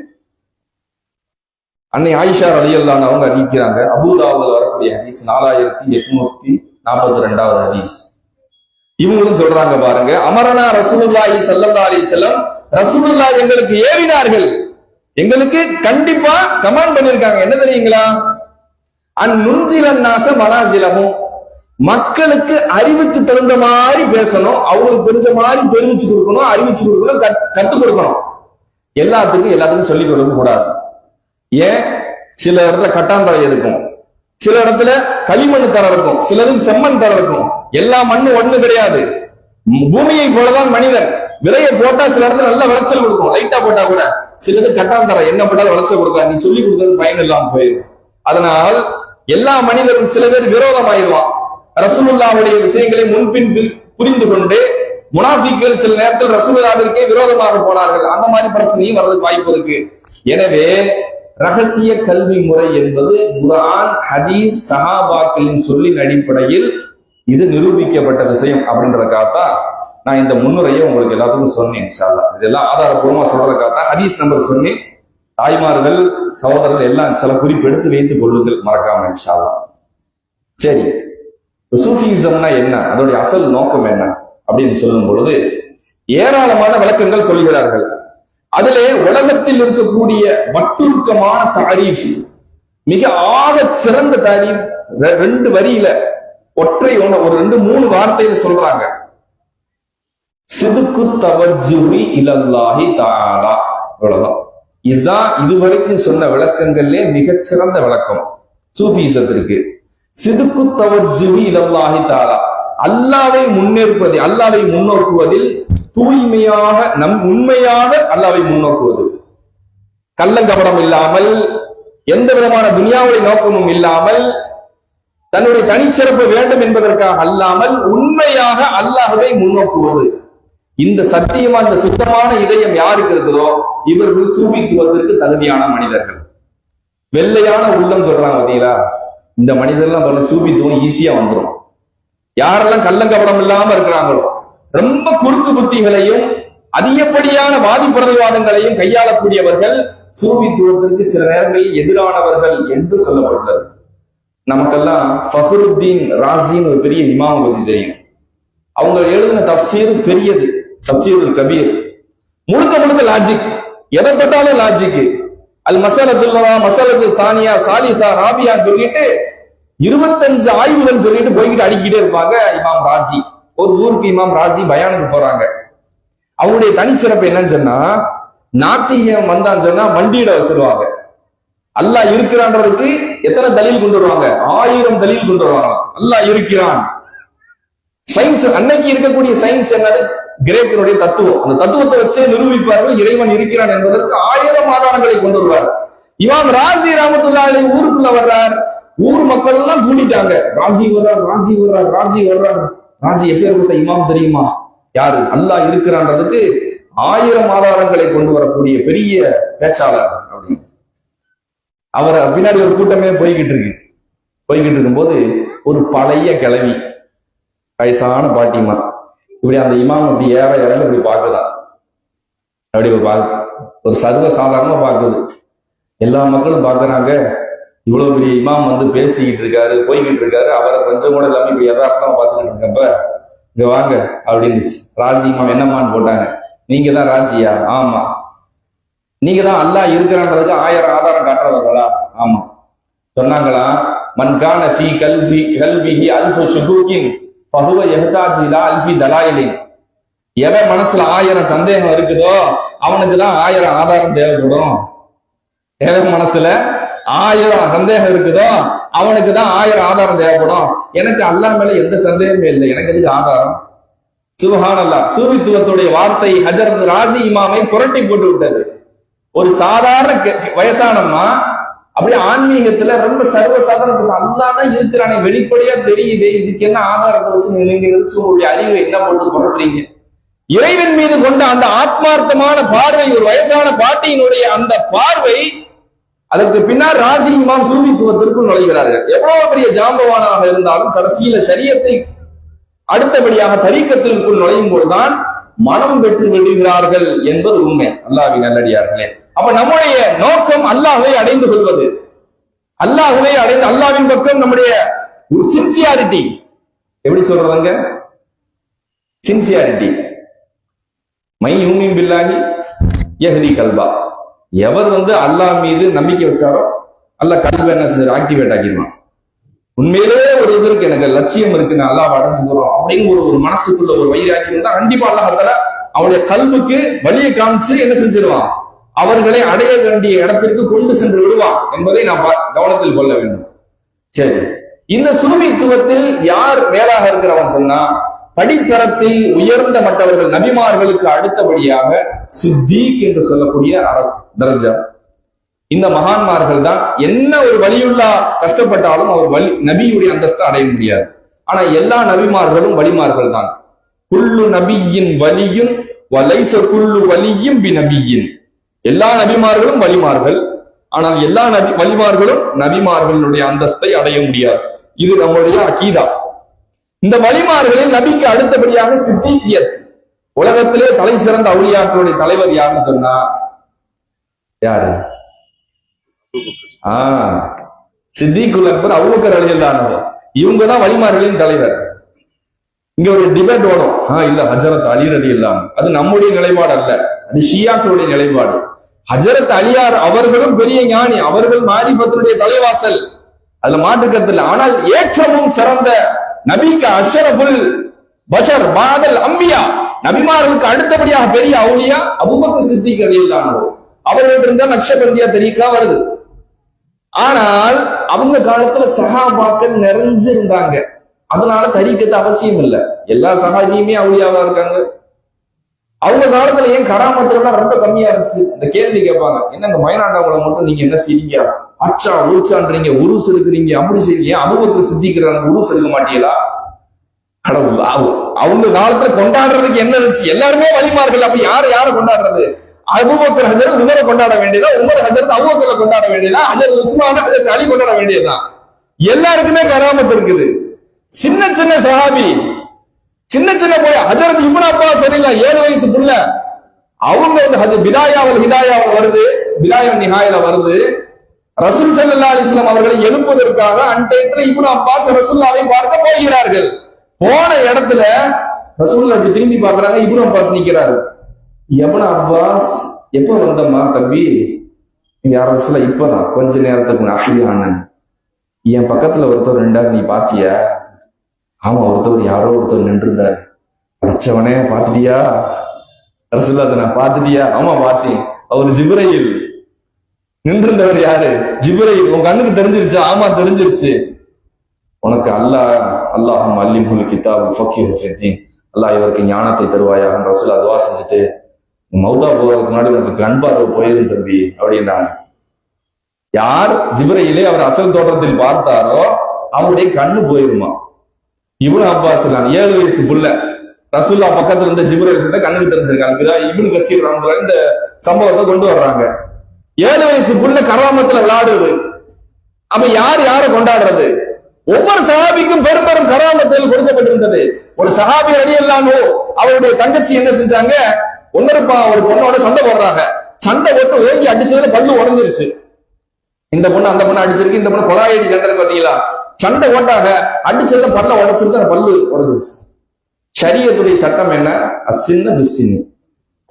அன்னை ஆயிஷா ரலியல்லாஹு அன்ஹா அவங்க அறிவிக்கிறாங்க, அபூதாவுதுல வரக்கூடிய ஹதீஸ் 4842வது ஹதீஸ். இவங்களும் சொல்றாங்க பாருங்க, அமரனா ரசூலுல்லாஹி ஸல்லல்லாஹு அலைஹி வஸல்லம், ரசூலுல்லாஹ் எங்களுக்கு ஏவினார்கள், எங்களுக்கு கண்டிப்பா கமாண்ட் பண்ணிருக்காங்க. என்ன தெரியுங்களா, அந்நுன்சிலன் நாச மனாசிலஹும், மக்களுக்கு அறிவுக்கு தகுந்த மாதிரி பேசணும், அவங்களுக்கு தெரிஞ்ச மாதிரி தெரிவிச்சு கொடுக்கணும், அறிவிச்சு கொடுக்கணும், கத்துக் கொடுக்கணும். எல்லாத்துக்கும் சொல்லிக் கொடுக்க கூடாது. ஏன், சில இடத்துல கட்டாந்தரை இருக்கும், சில இடத்துல களிமண் தர இருக்கும், சிலதுக்கு செம்மண் தர இருக்கும். எல்லா மண்ணும் ஒண்ணு கிடையாது. பூமியை போலதான் மனிதன், விதையை போட்டா சில இடத்துல நல்ல விளைச்சல் கொடுக்கும், லைட்டா போட்டா கூட. சிலது கட்டாந்தர, என்ன போட்டாலும் விளைச்சல் கொடுக்கலாம், நீ சொல்லி கொடுத்தது பயன் இல்லாம போயிடும். அதனால் எல்லா மனிதரும் சில பேர் விரோதமாயிருவான். ரசூலுல்லாஹ்வுடைய விஷயங்களை முன்பின் புரிந்து கொண்டு முனாஃபிக்குகள் சில நேரத்தில் ரசூலுல்லாஹ்விற்கே விரோதமாக போனார்கள். அந்த மாதிரி பிரச்சனையும் வர்றதுக்கு வாய்ப்பு இருக்கு. எனவே ரகசிய கல்வி முறை என்பது குர்ஆன், ஹதீஸ், சஹாபாக்களின் சொல்லின் அடிப்படையில் இது நிரூபிக்கப்பட்ட விஷயம் அப்படின்றதுக்காகத்தான் நான் இந்த முன்னுரையை உங்களுக்கு எல்லாத்துக்கும் சொன்னேன். இன்ஷா அல்லாஹ் இதெல்லாம் ஆதாரப்பூர்வமா சொல்றதுக்காகத்தான் ஹதீஸ் நம்பர் சொன்னேன். தாய்மார்கள், சகோதரர்கள் எல்லாம் சில குறிப்பு எடுத்து வைத்துக் கொள்ளுங்கள், மறக்காம. இன்ஷா அல்லாஹ். சரி, சூஃபிசம்னா என்ன, அதோடைய அசல் நோக்கம் என்ன அப்படின்னு சொல்லும் பொழுது ஏராளமான விளக்கங்கள் சொல்கிறார்கள். அதிலே உலகத்தில் இருக்கக்கூடிய வட்டுருக்கமான தாரீஃப், மிக ஆக சிறந்த தாரீஃப், 2 வரியில ஒற்றை ஒரு 2-3 வார்த்தையில சொல்றாங்க. சிதுக்கு தவஜ்ஜுஹி இலல்லாஹி தஆலா, அவ்வளவுதான். இதுதான் இதுவரைக்கும் சொன்ன விளக்கங்கள்லே மிகச்சிறந்த விளக்கம் சூஃபிசத்திற்கு. சிதுக்கு தவஜ்ஜுஹி இலல்லாஹி தஆலா, அல்லாஹ்வை முன்னேற்பது, அல்லாஹ்வை முன்னோக்குவதில் தூய்மையாக உண்மையாக அல்லாஹ்வை முன்னோக்குவது, கள்ளங்கபடம் இல்லாமல், எந்த விதமான துனியாவுடைய நோக்கமும் இல்லாமல், தன்னுடைய தனிச்சிறப்பு வேண்டும் என்பதற்காக அல்லாமல் உண்மையாக அல்லாஹ்வை முன்னோக்குவது. இந்த சத்தியமா, இந்த சுத்தமான இதயம் யாருக்கு இருக்குதோ இவர்கள் சூபித்துவதற்கு தகுதியான மனிதர்கள். வெள்ளையான உள்ளம் சொல்றாங்க பாத்தீங்களா, இந்த மனிதர்லாம் சூபித்துவம் ஈஸியா வந்துடும். யாரெல்லாம் கள்ளங்கபடம் இல்லாம இருக்கிறாங்களோ, ரொம்ப குறுக்கு புத்திகளையும் அதிகப்படியான வாதி பிரதிவாதங்களையும் கையாளக்கூடியவர்கள் சூபித்துவத்திற்கு சில நேரங்களில் எதிரானவர்கள் என்று சொல்லப்பட்டுள்ளது. நமக்கெல்லாம் ஃபஹ்ருத்தீன் ராஸின்னு ஒரு பெரிய இமாம் பத்தி தெரியும். அவங்க எழுதின தஃப்சீர் பெரியது, தஃப்சீருல் கபீர். முழுக்க லாஜிக், எதை தொட்டாலும் லாஜிக். அல் மஸலத்துல்லா, மஸலத்து சானியா, சாலிசா, ராபியான்னு சொல்லிட்டு 25 ஆய்வுகள் சொல்லிட்டு போய்கிட்டு அடிக்கிட்டே இருப்பாங்க இமாம் ராஸி. ஒரு ஊருக்கு இமாம் ராஸி பயானுக்கு போறாங்க. அவங்களுடைய தனிச்சிறப்பு என்னன்னு சொன்னா, நாத்திகம் வந்தான்னு சொன்னா வண்டியில சொல்லுவாங்க. அல்லாஹ் இருக்கிறான்றதுக்கு எத்தனை தலீல் கொண்டு வருவாங்க? 1000 தலீல் கொண்டு வருவாங்க. அல்லாஹ் இருக்கிறான். சயின்ஸ், அன்னைக்கு இருக்கக்கூடிய சயின்ஸ் என்னது? கிரேக்கனுடைய தத்துவம். அந்த தத்துவத்தை வச்சே நிரூபிப்பார்கள் இறைவன் இருக்கிறான் என்பதற்கு 1000 ஆதாரங்களை கொண்டு வருவார். இமாம் ராஸி ரஹ்மத்துல்லாஹி அலைஹி ஊருக்குள்ள வர்றார். ஊர் மக்கள் எல்லாம் கூட்டிட்டாங்க, ராஸி வர்றார், ராஸி வர்றார், ராஸி வர்றார். ராஸி எப்பேற்பட்ட இமாம் தெரியுமா? யாரு? அல்லாஹ் இருக்கிறான்றதுக்கு 1000 ஆதாரங்களை கொண்டு வரக்கூடிய பெரிய பேச்சாளர். அப்படின்னு அவர் பின்னாடி ஒரு கூட்டமே போய்கிட்டு இருக்கும்போது ஒரு பழைய கிழவி, வயசான பாட்டிமா, இப்படி அந்த இமாம் அப்படி இறங்க இப்படி பாக்குதான். அப்படி ஒரு சர்வ சாதாரணமா பாக்குது. எல்லா மக்களும் பாக்குறாங்க, இவ்வளவு பெரிய இமாம் பேசிக்கிட்டு இருக்காரு, போய்கிட்டு இருக்காரு, அவரை கொஞ்சம் கூட இல்லாம இப்படி யதார்த்தமா பாத்துக்கிட்டு இருக்கப்ப இங்க வாங்க அப்படின்னு ராஸி இமாம் என்னமான்னு போட்டாங்க. நீங்க தான் ராஸியா? ஆமா. நீங்க தான் அல்லாஹ் இருக்கிறான்றதுக்கு 1000 ஆதாரம் காட்டுறவர்களா? ஆமா. சொன்னாங்களா, மன் கான ஃபீ கல்பிஹி அல்ஃபு ஷுகூகின் ஃபஹுவ யஹ்தாஜு இலா அல்ஃபி தலாயிலின். எவன் மனசுல 1000 சந்தேகம் இருக்குதோ அவனுக்கு தான் 1000 ஆதாரம் தேவைப்படும். எவன் மனசுல 1000 சந்தேகம் இருக்குதோ அவனுக்கு தான் 1000 ஆதாரம் தேவைப்படும். எனக்கு அல்லாஹ் மேல எந்த சந்தேகமே இல்லை, எனக்கு எதுக்கு ஆதாரம்? சுப்ஹானல்லாஹ். சூபித்துவத்துடைய வார்த்தை ஹஜரத் ராசி இமாமை புரட்டி போட்டு விட்டது. ஒரு சாதாரண வயசானம்மா அப்படியே ஆன்மீகத்துல ரொம்ப சர்வசாதாரண அல்லாதான் இருக்கிறானே, வெளிப்படையா தெரியுது, இதுக்கு என்ன ஆதாரத்தை வச்சு நீங்க வச்சு உங்களுடைய அறிவை என்ன போட்டு புரட்டுறீங்க? இறைவன் மீது கொண்ட அந்த ஆத்மார்த்தமான பார்வை, ஒரு வயசான பாட்டியினுடைய அந்த பார்வை, அதற்கு பின்னால் ராசி இமாம் சூபித்துவத்திற்குள் நுழைகிறார்கள். எவ்வளவு பெரிய ஜாம்பவானாக இருந்தாலும் கடைசியில ஷரியத்தை அடுத்தபடியாக தரீக்கத்திற்குள் நுழையும் போதுதான் மனம் பெற்று விடுகிறார்கள் என்பது உண்மை. அல்லாஹ்வின் நல்லடியார்களே, அப்ப நம்முடைய நோக்கம் அல்லாஹ்வை அடைந்து கொள்வது, அல்லாஹ்வை அடைந்து அல்லாஹ்வின் பக்கம் நம்முடைய சின்சியாரிட்டி. எப்படி சொல்றதுங்க? சின்சியாரிட்டி. மை யூமின் பில்லாஹி யஹ்தி கல்பா. எவர் அல்லாஹ் மீது நம்பிக்கை வச்சாரோ அல்லாஹ் கல்வி என்ன செஞ்சு ஆக்டிவேட் ஆக்கிடுவான். உண்மையிலே ஒரு இதற்கு எனக்கு லட்சியம் இருக்கு, நான் அல்லாஹ் அடைஞ்சுக்கிறோம் அப்படின்னு ஒரு மனசுக்குள்ள ஒரு வைராக்கியம் இருந்தா கண்டிப்பா அல்லாஹ் அவருடைய கல்விக்கு வழியை காமிச்சு என்ன செஞ்சிருவான், அவர்களை அடைய வேண்டிய இடத்திற்கு கொண்டு சென்று விடுவான் என்பதை நாம் கவனத்தில் கொள்ள வேண்டும். சரி, இந்த சூபித்துவத்தில் யார் மேலாக இருக்கிறவன் சொன்னா, படித்தரத்தில் உயர்ந்த மற்றவர்கள் நபிமார்களுக்கு அடுத்தபடியாக சித்தீக் என்று சொல்லக்கூடிய தரஜா. இந்த மகான்மார்கள் தான் என்ன ஒரு வலியுள்ளா கஷ்டப்பட்டாலும் அவர் நபியுடைய அந்தஸ்தை அடைய முடியாது. ஆனா எல்லா நபிமார்களும் வலிமார்கள் தான். குல்லு நபியின் வலியும் வலைச குல்லு வலியும் பி நபியின். எல்லா நபிமார்களும் வலிமார்கள், ஆனால் எல்லா வலிமார்களும் நபிமார்களுடைய அந்தஸ்தை அடைய முடியாது. இது நம்முடைய அகீதா. இந்த வலிமார்களில் நபிக்கு அடுத்தபடியாக சித்திகியத். உலகத்திலே தலை சிறந்த அவுலியாக்களுடைய தலைவர் யாருன்னு சொன்னா யாரு? சித்திகுல் அக்பர், அபூபக்கர் ரலியல்லாஹு அன்ஹு. இவங்கதான் வலிமார்களின் தலைவர். இங்க ஒரு டிபேட் ஓடும், இல்ல ஹஜரத் அலி ரலியல்லாஹு அன்ஹு. அது நம்முடைய நிலைப்பாடு அல்ல, அது ஷியாக்களுடைய நிலைப்பாடு. ஹஜரத் அலியார் அவர்களும் பெரிய ஞானி, அவர்கள் மாரிஃபத்துடைய தலைவாசல், அதுல மாற்றுக்கத்தில். ஆனால் ஏற்றமும் சிறந்த நபிக்கு அஷ்ரஃபுல் பஷர் பாதல் அம்பியா, நபிமார்களுக்கு அடுத்தபடியாக பெரிய அவுலியா அபூபக்கர் சித்திக் ரலியல்லாஹு அன்ஹு. அவர்கள் இருந்தா நக்ஷபந்தியா தரீகா வருது. ஆனால் அவங்க காலத்துல சஹாபாக்கள் நிறைஞ்சிருந்தாங்க, அதனால தரீக்கத்து அவசியம் இல்லை. எல்லா சஹாபியுமே அவுலியாவா இருக்காங்க. அவங்க காலத்துல ஏன் கராமத்துல ரொம்ப கம்மியா இருந்துச்சு? இந்த கேள்வி கேட்பாங்க, என்னங்க மயனாண்டவங்களை மட்டும் நீங்க என்ன செய்றீங்க, அச்சா உருச்சான்றீங்க, உருஸ் எடுக்கிறீங்க, அப்படி செய்றீங்க, அபூபக்கர் சித்திக்கிறாங்க, உருஸ் எடுக்க மாட்டீங்களா? அவங்க காலத்துல கொண்டாடுறதுக்கு என்ன இருந்துச்சு? எல்லாருமே வலிமார்கள். அப்ப யாரை கொண்டாடுறது? அபூபக்கர் ஹஜரத் உமரை கொண்டாட வேண்டியதா, உமர் ஹஜரத் அபூபக்கரை கொண்டாட வேண்டியதா, ஹஜரத் உஸ்மான் ஹஜரத் அலி கொண்டாட வேண்டியதுதான். எல்லாருக்குமே கராமத் இருக்குது. சின்ன சின்ன சஹாபி, சின்ன சின்ன போய் ஹஜரத் இப்னு அப்பாஸ் சரியில்லை, 7 வயசு புள்ள, அவங்க பிதாயாவல் ஹிதாயாவல் வருது, பிதாயா நிஹாயில வருது. ரசூல் ஸல்லல்லாஹு அலைஹி வஸல்லம் அவர்களை எழுப்புவதற்காக அன்றைய இப்னு அப்பாஸ் ரசூலுல்லாஹை பார்க்க போகிறார்கள். போன இடத்துல ரசூலுல்லாஹ் அப்படி திரும்பி பார்க்கறாங்க, இப்னு அப்பாஸ் நிக்கிறாரு. இப்னு அப்பாஸ், எப்ப வந்தம்மா தம்பி? யாரும் சொல்ல, இப்பதான் கொஞ்ச நேரத்துக்கு அஹ்லியானன். என் பக்கத்துல ஒருத்தர் ரெண்டாரு, நீ பாத்தியா? ஆமா, ஒருத்தவர் யாரோ ஒருத்தர் நின்று இருந்தாரு. படிச்சவனே பாத்துட்டியா? ரசூலுல்லாஹ், நான் பாத்துட்டியா? ஆமா பார்த்தேன். அவர் ஜிப்ரீல். நின்றிருந்தவர் யாரு? ஜிப்ரீல். உங்க கண்ணுக்கு தெரிஞ்சிருச்சா? ஆமா தெரிஞ்சிருச்சு. உனக்கு அல்லாஹ் அல்லிம்ஹுல் கிதாப் ஃபக்கீஹு ஃபித்தீன், அல்லாஹ் இவருக்கு ஞானத்தை தருவாயாக ரசூலுல்லாஹ் துஆ செஞ்சுட்டு, மௌதா போறதுக்கு முன்னாடி உனக்கு கண் பார்வை போயிருந்து தம்பி அப்படின்னாங்க. யார் ஜிப்ரீலே அவர் அசல் தோற்றத்தில் பார்த்தாரோ அவருடைய கண்ணு போயிருமா. இப்னு அப்பாஸ் 7 வயசு புள்ள, ரசூலுல்லாஹ் பக்கத்துல இருந்த ஜிப்ரீல் கண்ணுக்கு தெரிஞ்சிருக்காங்க. இப்னு கஸீர் ரஹ்மத்துல்லாஹி இந்த சம்பவத்தை கொண்டு வர்றாங்க. 7 வயசு புள்ள கராமத்துல விளையாடுது. அப்ப யாரை கொண்டாடுறது? ஒவ்வொரு சஹாபிக்கும் பெரும் பெரும் கராமத்தில் கொடுக்கப்பட்டிருந்தது. ஒரு சஹாபி ரலியல்லாஹு அன்ஹு அவருடைய தங்கச்சி என்ன செஞ்சாங்க, ஒரு பொண்ணோட சண்டை போடுறாங்க. சண்டை போட்டு ஓங்கி அடிச்சதுல பல்லு உடஞ்சிருச்சு. இந்த பொண்ணு அந்த பொண்ணு அடிச்சிருக்கு, இந்த பொண்ணு கொலாயடி சண்டை பாத்தீங்களா? சண்டை ஓட்டாக அடிச்சதுல பல்ல உடைச்சிருச்சு, அந்த பல்லு உடஞ்சிருச்சு. ஷரியத்துடைய சட்டம் என்ன? அசின்ன துசின்னு.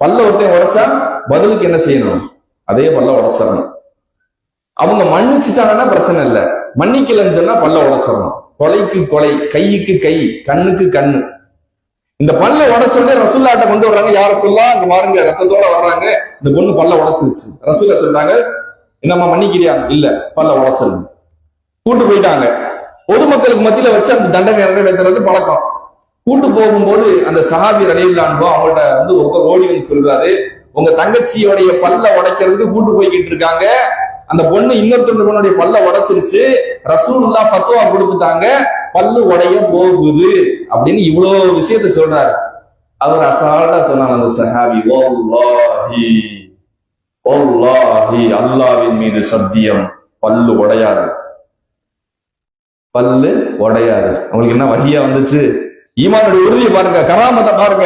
பல்ல ஒருத்தன் உடைச்சா பதிலுக்கு என்ன செய்யணும்? அதே பல்ல உடைச்சிடணும். அவங்க மன்னிச்சுட்டாங்கன்னா பிரச்சனை இல்ல, மன்னிக்கலன்னு சொன்னா பல்ல உடைச்சிடணும். கொலைக்கு கொலை, கைக்கு கை, கண்ணுக்கு கண்ணு. இந்த பல்ல உடைச்சோடனே ரசூலுல்லாஹ்ட்ட கொண்டு வர்றாங்க. யார் ரசூலுல்லாஹ், அங்க பாருங்க ரத்தத்தோட வர்றாங்க, இந்த பொண்ணு பல்ல உடைச்சிருச்சு. ரசூலுல்லாஹ் சொல்றாங்க, என்னம்மா மன்னிக்கிறியா? இல்ல, பல்ல உடைச்சிடணும். கூட்டு போயிட்டாங்க. பொதுமக்களுக்கு மத்தியில வச்சு அந்த தண்டனை நிறைவேற்றுறது பழக்கம். கூட்டு போகும்போது அந்த சஹாபி ரலியல்லாஹு அவங்கள்ட்ட வந்து ஒருத்தர் ஓடி வந்து சொல்றாரு, உங்க தங்கச்சியோடைய பல்ல உடைக்கிறதுக்கு கூட்டு போய்கிட்டு இருக்காங்க, அந்த பொண்ணு இன்னொருத்தர் பொண்ணுடைய பல்ல உடைச்சிருச்சு, ரசூலுல்லாஹ் ஃபத்வா கொடுத்துட்டாங்க, பல்லு உடைய போகுது அப்படின்னு இவ்வளவு விஷயத்த சொல்றாரு. அவர் அசால்ட்டா சொன்னாங்க அந்த சஹாபி, வல்லாஹி வல்லாஹி அல்லாஹ்வின் மீது சத்தியம், பல்லு உடையாது, பல்லு உடையாது. அவங்களுக்கு என்ன வஹியா வந்துச்சு? ஈமானுடைய உறுதியை பாருங்க, கராமத்தை பாருங்க.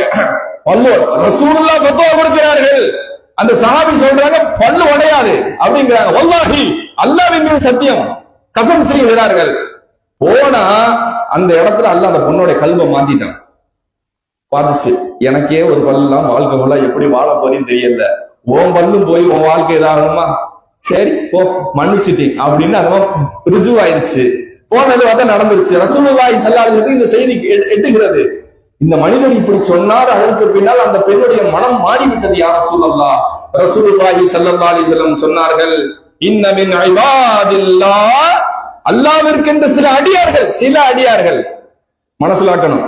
பல்லு ரசூலுல்லாஹ் ஃபத்வா கொடுக்கிறார்கள், அந்த சஹாபி சொல்றாங்க பல்லு உடையாது அப்படிங்கிறாங்க. வல்லாஹி அல்லாஹ்வின் மீது சத்தியம், கசம் செய்கிறார்கள். போனா அந்த இடத்துல அல்லாஹ் அந்த பொண்ணோட கல்வை மாத்திட்டான். பார்த்துச்சு, எனக்கே ஒரு பல்லாம் வாழ்க்கை ஃபுல்லா எப்படி வாழ போறேன்னு தெரியல, உன் பல்லும் போய் உன் வாழ்க்கை ஏதாகணுமா, சரி போ மன்னிச்சுட்டேன் அப்படின்னு அது ருஜுவாயிருச்சு. போனது வந்து நடந்துருச்சு. ரசூலுல்லாஹி ஸல்லல்லாஹு அலைஹி வஸல்லம் இந்த செய்தி எட்டுகிறது. இந்த மனிதர் இப்படி சொன்னார், அதற்கு பின்னால் அந்த பெண்ணுடைய மனம் மாறிவிட்டது. யா ரசூலல்லாஹ், ரசூலுல்லாஹி ஸல்லல்லாஹு அலைஹி வஸல்லம் சொன்னார்கள், இன்ன மின் இபாதில்லாஹ், அல்லாஹ்விற்கென்று சில அடியார்கள் மனசிலாக்கணும்.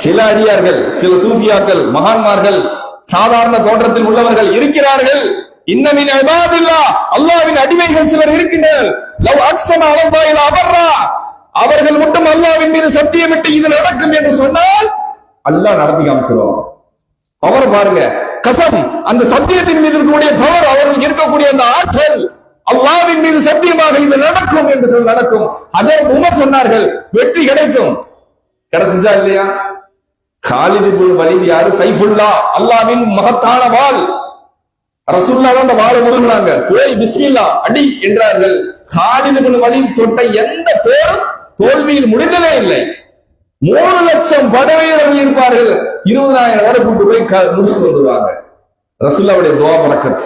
சில அடியார்கள், சில சூஃபியாக்கள், மகான்மார்கள், சாதாரண தோற்றத்தில் உள்ளவர்கள் இருக்கிறார்கள். இன்ன மின் இபாதில்லாஹ், அல்லாஹ்வின் அடிமைகள் சிலர் இருக்கின்றனர். லவ் அக்ஸம அலல்லாஹி லஅபர்ரா, அவர்கள் மட்டும் அல்லாஹ்வின் மீது சத்தியமிட்டு இது நடக்கும் என்று சொன்னால் அல்லாஹ் நடத்தி காமிச்சிருவான். பவர் பாருங்க, கசம், அந்த சத்தியத்தின் மீது இருக்கக்கூடிய பவர், அவர்கள் இருக்கக்கூடிய அந்த ஆற்றல், அல்லாஹ்வின் மீது சத்தியமாக இது நடக்கும் என்று சொல்லி நடக்கும். ஹஜரத் உமர் சொன்னார்கள், வெற்றி கிடைக்கும். கிடைச்சா இல்லையா? காலித் இப்னு வலீத் யாரு? சைஃபுல்லா, அல்லாஹ்வின் மகத்தான வாள். ரசூலுல்லாஹ் அந்த வாளை முழுங்கினாங்க, போய் பிஸ்மில்லா அடி என்றார்கள். காலித் இப்னு வலீத் தொட்ட எந்த போரும் தோல்வியில் முடிந்ததே இல்லை. 3 லட்சம் படைவீரர்கள் இருப்பார்கள், 20,000 வரை கூட்டு போய் முடிச்சுட்டு வந்துருவாங்க. ரசூலுல்லாஹ்வுடைய துஆ பரக்கத்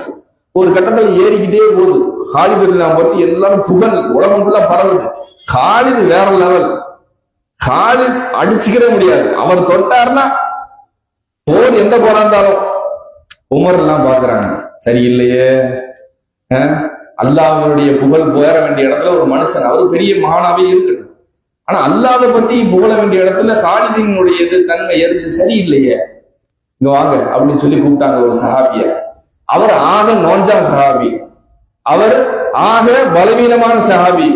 ஒரு கட்டத்தில் ஏறிக்கிட்டே போகுது. காலித் எல்லாம் பத்தி எல்லாரும் புகழ் உலகம் ஃபுல்லா பரவுது. காலித் வேற லெவல், காலித் அடிச்சுக்கவே முடியாது. அவர் தொட்டார்னா போர் எந்த போரா இருந்தாலும். உமர் எல்லாம் பாக்குறாங்க, சரியில்லையே, அல்லாஹ்வுடைய புகழ் புகழ வேண்டிய இடத்துல ஒரு மனுஷன், அவரு பெரிய மகானாவே இருக்கட்டும், ஆனா அல்லாஹ்வை பத்தி புகழ வேண்டிய இடத்துல காலிதினுடைய தன்மை எது சரியில்லையே, இங்க வாங்க அப்படின்னு சொல்லி கூப்பிட்டாங்க ஒரு சஹாபிய. அவர் ஆக நோஞ்சா சஹாபி, அவர் ஆக பலவீனமான சஹாபி.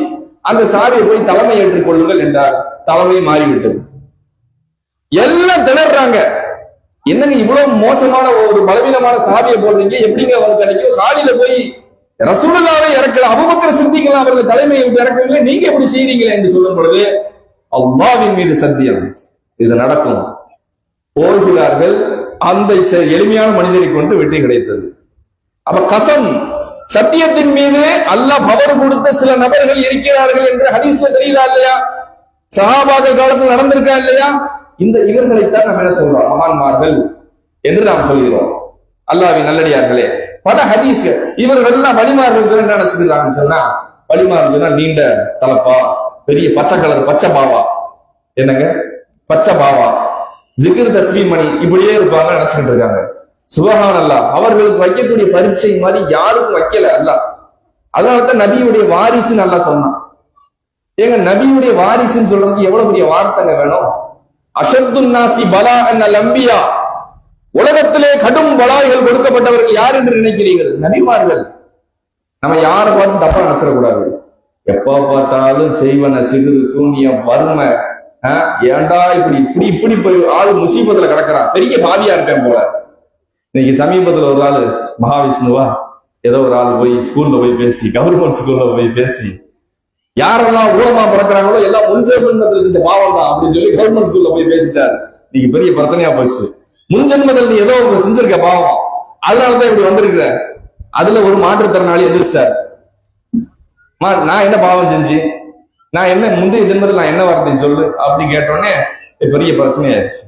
அந்த சஹாபியை போய் தலைமை ஏற்றுக் கொள்ளுங்கள் என்றார். தலைமை மாறிவிட்டது. எல்லாம் திணறாங்க, என்னங்க இவ்வளவு மோசமான ஒரு பலவீனமான சஹாபியை போடுறீங்க, எப்படிங்க அவங்க கிடைக்கும்? காலில போய் ரசூலுல்லாஹ்வை இறக்கல, அபூபக்கர் சித்திக் அவர்கள் தலைமையை இறக்கவில்லை, நீங்க எப்படி செய்றீங்களே என்று சொல்லும் பொழுது அல்லாஹ்வின் மீது சத்தியம் இது நடக்கும். போகிறார்கள், அந்த எளிமையான மனிதரை கொண்டு வெற்றி கிடைத்தது. அப்ப கசம், சத்தியத்தின் மீது அல்லாஹ் பவர் கொடுத்த சில நபர்கள் இருக்கிறார்கள் என்று ஹதீஸ்ல தெரியுதா இல்லையா? சஹாபாக்கள் காலத்தில் நடந்திருக்கா இல்லையா? இந்த இவர்களைத்தான் நம்ம என்ன சொல்றோம், மகான்மார்கள் என்று நாம் சொல்கிறோம். அல்லாஹ்வின் நல்லடியார்களே, பல ஹதீஸ் இவர்கள் எல்லாம் வலிமார்கள் என்ன நினைச்சிருக்காங்கன்னு சொன்னா, வலிமார்கள் நீண்ட தலப்பா, பெரிய பச்சை கலர், பச்சை பாவா, என்னங்க பச்சை பாவா, ஜிக்ர் தஸ்பீஹ் மணி இப்படியே இருப்பாங்க நினைச்சுட்டு இருக்காங்க. சுப்ஹானல்லாஹ், அவர்களுக்கு வைக்கக்கூடிய பரீட்சை மாதிரி யாருக்கும் வைக்கல அல்லாஹ். அதனாலதான் நபியுடைய வாரிசுன்னு அல்லாஹ் சொன்னான். ஏங்க நபியுடைய வாரிசுன்னு சொல்றதுக்கு எவ்வளவு பெரிய வார்த்தைங்க வேணும்? அஷத்துன் நாசி பலா அல் அம்பியா, உலகத்திலே கடும் பலாய்கள் கொடுக்கப்பட்டவர்கள் யார் என்று நினைக்கிறீர்கள்? நபிமார்கள். நம்ம யாரை பார்த்து தப்பா நினைச்சிடக்கூடாது. எப்ப பார்த்தாலும் செய்வன சிறு சூன்யம் வறுமை, ஏண்டா இப்படி இப்படி இப்படி போய் ஆளு முசீபத்துல கிடக்கிறான், பெரிய பாதியா இருக்கேன் போல. இன்னைக்கு சமீபத்துல ஒரு ஆளு மகாவிஷ்ணுவா ஏதோ ஒரு ஆள் போய் ஸ்கூல்ல போய் பேசி, கவர்மெண்ட் ஸ்கூல்ல போய் பேசி, யாரெல்லாம் ஊழமா பிறக்கிறாங்களோ எல்லாம் முன்ஜென்மத்தில் செஞ்ச பாவம் தான் அப்படின்னு சொல்லி கவர்மெண்ட் ஸ்கூல்ல போய் பேசிட்டாரு. இன்னைக்கு பெரிய பிரச்சனையா போயிடுச்சு. முன்ஜென்மத்தில் நீ ஏதோ செஞ்சிருக்க பாவம், அதனாலதான் இப்படி வந்திருக்கிற. அதுல ஒரு மாற்றுத்திறனாளி எதிர்த்தார், நான் என்ன பாவம் செஞ்சு, நான் என்ன முந்தைய ஜென்மத்தில் நான் என்ன வார்த்தைன்னு சொல்லு அப்படி கேட்டோடனே பெரிய பிரச்சனையாயிருச்சு.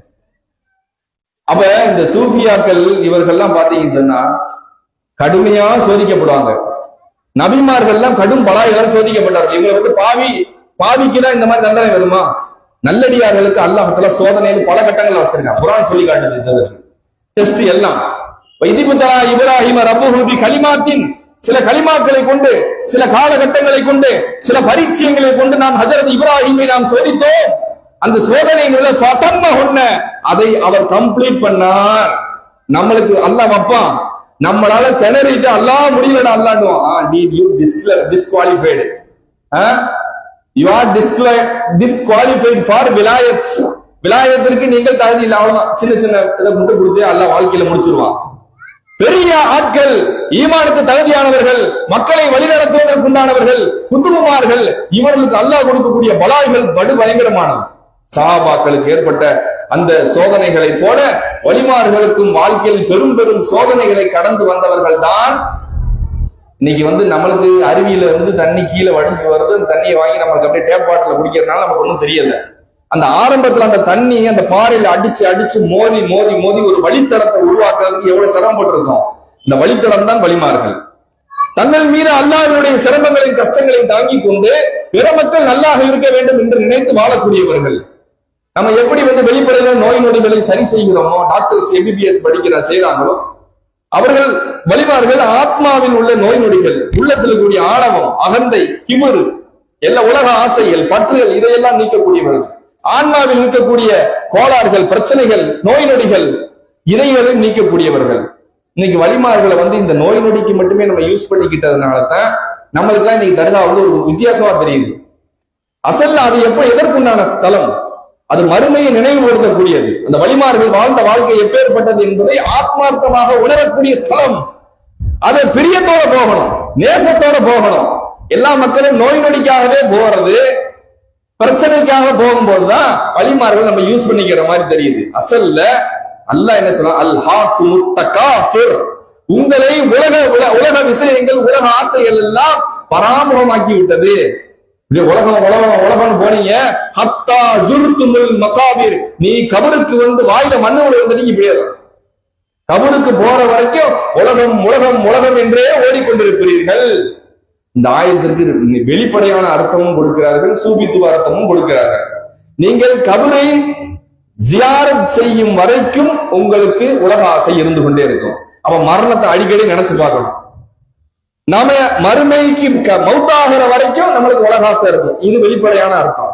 அப்ப இந்த சூஃபியாக்கள் இவர்கள்லாம் பாத்தீங்கன்னு சொன்னா கடுமையா சோதிக்கப்படுவாங்க. நபிமார்கள் எல்லாம் கடும் பலாய்களால் சோதிக்கப்பட்டார்கள். இவங்களை வந்து பாவிக்குதான் இந்த மாதிரி தண்டனை வருமா? நல்லடியார்களுக்கு அல்லாஹ் சோதனையில் பல கட்டங்கள் வச்சிருக்காங்க. குர்ஆன் சொல்லி காட்டுது டெஸ்ட் எல்லாம். வைதிபுத்தரா இப்ராஹிம ரப்புஹு பி கலிமாத்தின், சில கலிமாக்களை கொண்டு, சில காலகட்டங்களை கொண்டு, சில பரீட்சைகளை கொண்டு நாம் ஹஜரத் இப்ராஹிமை நாம் சோதித்தோம். அந்த சோதனைகளை அதை அவர் கம்ப்ளீட் பண்ணார். நம்மளுக்கு அல்லாஹ் வைப்பான், நம்மளால திணறிட்டு அல்லாஹ் முடியலடா அல்லாஹ்னுவான். You disqualified, you are disqualified for விலாயத். விலாயத்திற்கு நீங்கள் தகுதி இல்லை, அவ்வளவுதான். சின்ன சின்ன இதை முட்டு கொடுத்து அல்லாஹ் வாழ்க்கையில முடிச்சிருவான். பெரிய ஆட்கள், ஈமானுக்கு தகுதியானவர்கள், மக்களை வழிநடத்துவதற்கு உண்டானவர்கள், குத்துபமார்கள், இவர்களுக்கு அல்லாஹ் கொடுக்கக்கூடிய பலாய்கள் படு பயங்கரமானது. சஹாபாக்களுக்கு ஏற்பட்ட அந்த சோதனைகளை போல வலிமார்களுக்கும் வாழ்க்கையில் பெரும் பெரும் சோதனைகளை கடந்து வந்தவர்கள் தான். இன்னைக்கு நம்மளுக்கு அருவியில இருந்து தண்ணி கீழே வடிஞ்சு வருது, அந்த தண்ணியை வாங்கி நம்மளுக்கு அப்படியே டேப் பாட்டில் குடிக்கிறதுனால நமக்கு ஒன்றும் தெரியல. அந்த ஆரம்பத்துல அந்த தண்ணி அந்த பாறையில அடிச்சு அடிச்சு மோதி மோதி மோதி ஒரு வழித்தடத்தை உருவாக்குறதுக்கு எவ்வளவு சிரமப்பட்டிருக்கோம். இந்த வழித்தடம் தான் வலிமார்கள். தங்கள் மீது அல்லாஹ்வுடைய சிரமங்களையும் கஷ்டங்களையும் தாங்கி கொண்டு பிற மக்கள் நல்லாக இருக்க வேண்டும் என்று நினைத்து வாழக்கூடியவர்கள். நம்ம எப்படி வெளிப்படையில நோய் நொடிகளை சரி செய்கிறோமோ, டாக்டர்ஸ் எம்பிபிஎஸ் செய்யறாங்களோ, அவர்கள் வலிமார்கள் ஆத்மாவில் உள்ள நோய் நொடிகள், உள்ளத்தில் கூடிய ஆணவம், அகந்தை, திமிரு, எல்லா உலக ஆசைகள், பற்றுகள், இதையெல்லாம் நீக்கக்கூடியவர்கள். ஆன்மாவில் இருக்கக்கூடிய கோளாறுகள், பிரச்சனைகள், நோய் நொடிகள், இதைகளை நீக்கக்கூடியவர்கள். இன்னைக்கு வலிமார்களை இந்த நோய் நொடிக்கு மட்டுமே நம்ம யூஸ் பண்ணிக்கிட்டதுனால தான் நம்மளுக்கு எல்லாம் இன்னைக்கு தர்கா ஒரு வித்தியாசமா தெரியுது. அசல்ல அது எதற்குண்டான ஸ்தலம், அது மறுமையை நினைவுபடுத்தக்கூடியது. அந்த வலிமார்கள் வாழ்ந்த வாழ்க்கை எப்பேற்பட்டது என்பதை ஆத்மார்த்தமாக உணரக்கூடிய ஸ்தலம். அதை பிரியத்தோட போகணும், நேசத்தோட போகணும். எல்லா மக்களும் நோய் நொடிக்காகவே போறது, பிரச்சனைக்காக போகும்போதுதான் வலிமார்கள் நம்ம யூஸ் பண்ணிக்கிற மாதிரி தெரியுது. அசல்ல அல்லாஹ் என்ன சொல்றான், அல்-ஹாக்குமுத் தகாஃபுர், உங்களை உலக விஷயங்கள், உலக ஆசைகள் எல்லாம் பராமுகமாக்கி விட்டது. உலகம் போனீங்க, ஹத்தா ஜுர்துமுல் மகாபிர், நீ கபருக்கு வாயில மண்ணு நீங்க போயிடலாம். கபருக்கு போற வரைக்கும் உலகம் உலகம் உலகம் என்றே ஓடிக்கொண்டிருக்கிறீர்கள். இந்த ஆயத்திற்கு வெளிப்படையான அர்த்தமும் கொடுக்கிறார்கள், சூபித்துவ அர்த்தமும் கொடுக்கிறார்கள். நீங்கள் கபரை ஜியாரத் செய்யும் வரைக்கும் உங்களுக்கு உலக ஆசை இருந்து கொண்டே இருக்கும். அப்ப மரணத்தை அடிக்கடி நினைச்சு பார்க்கணும். நாம மறுமைக்கு மௌத்தாகிற வரைக்கும் நம்மளுக்கு உலக ஆசை இருக்கும். இது வெளிப்படையான அர்த்தம்.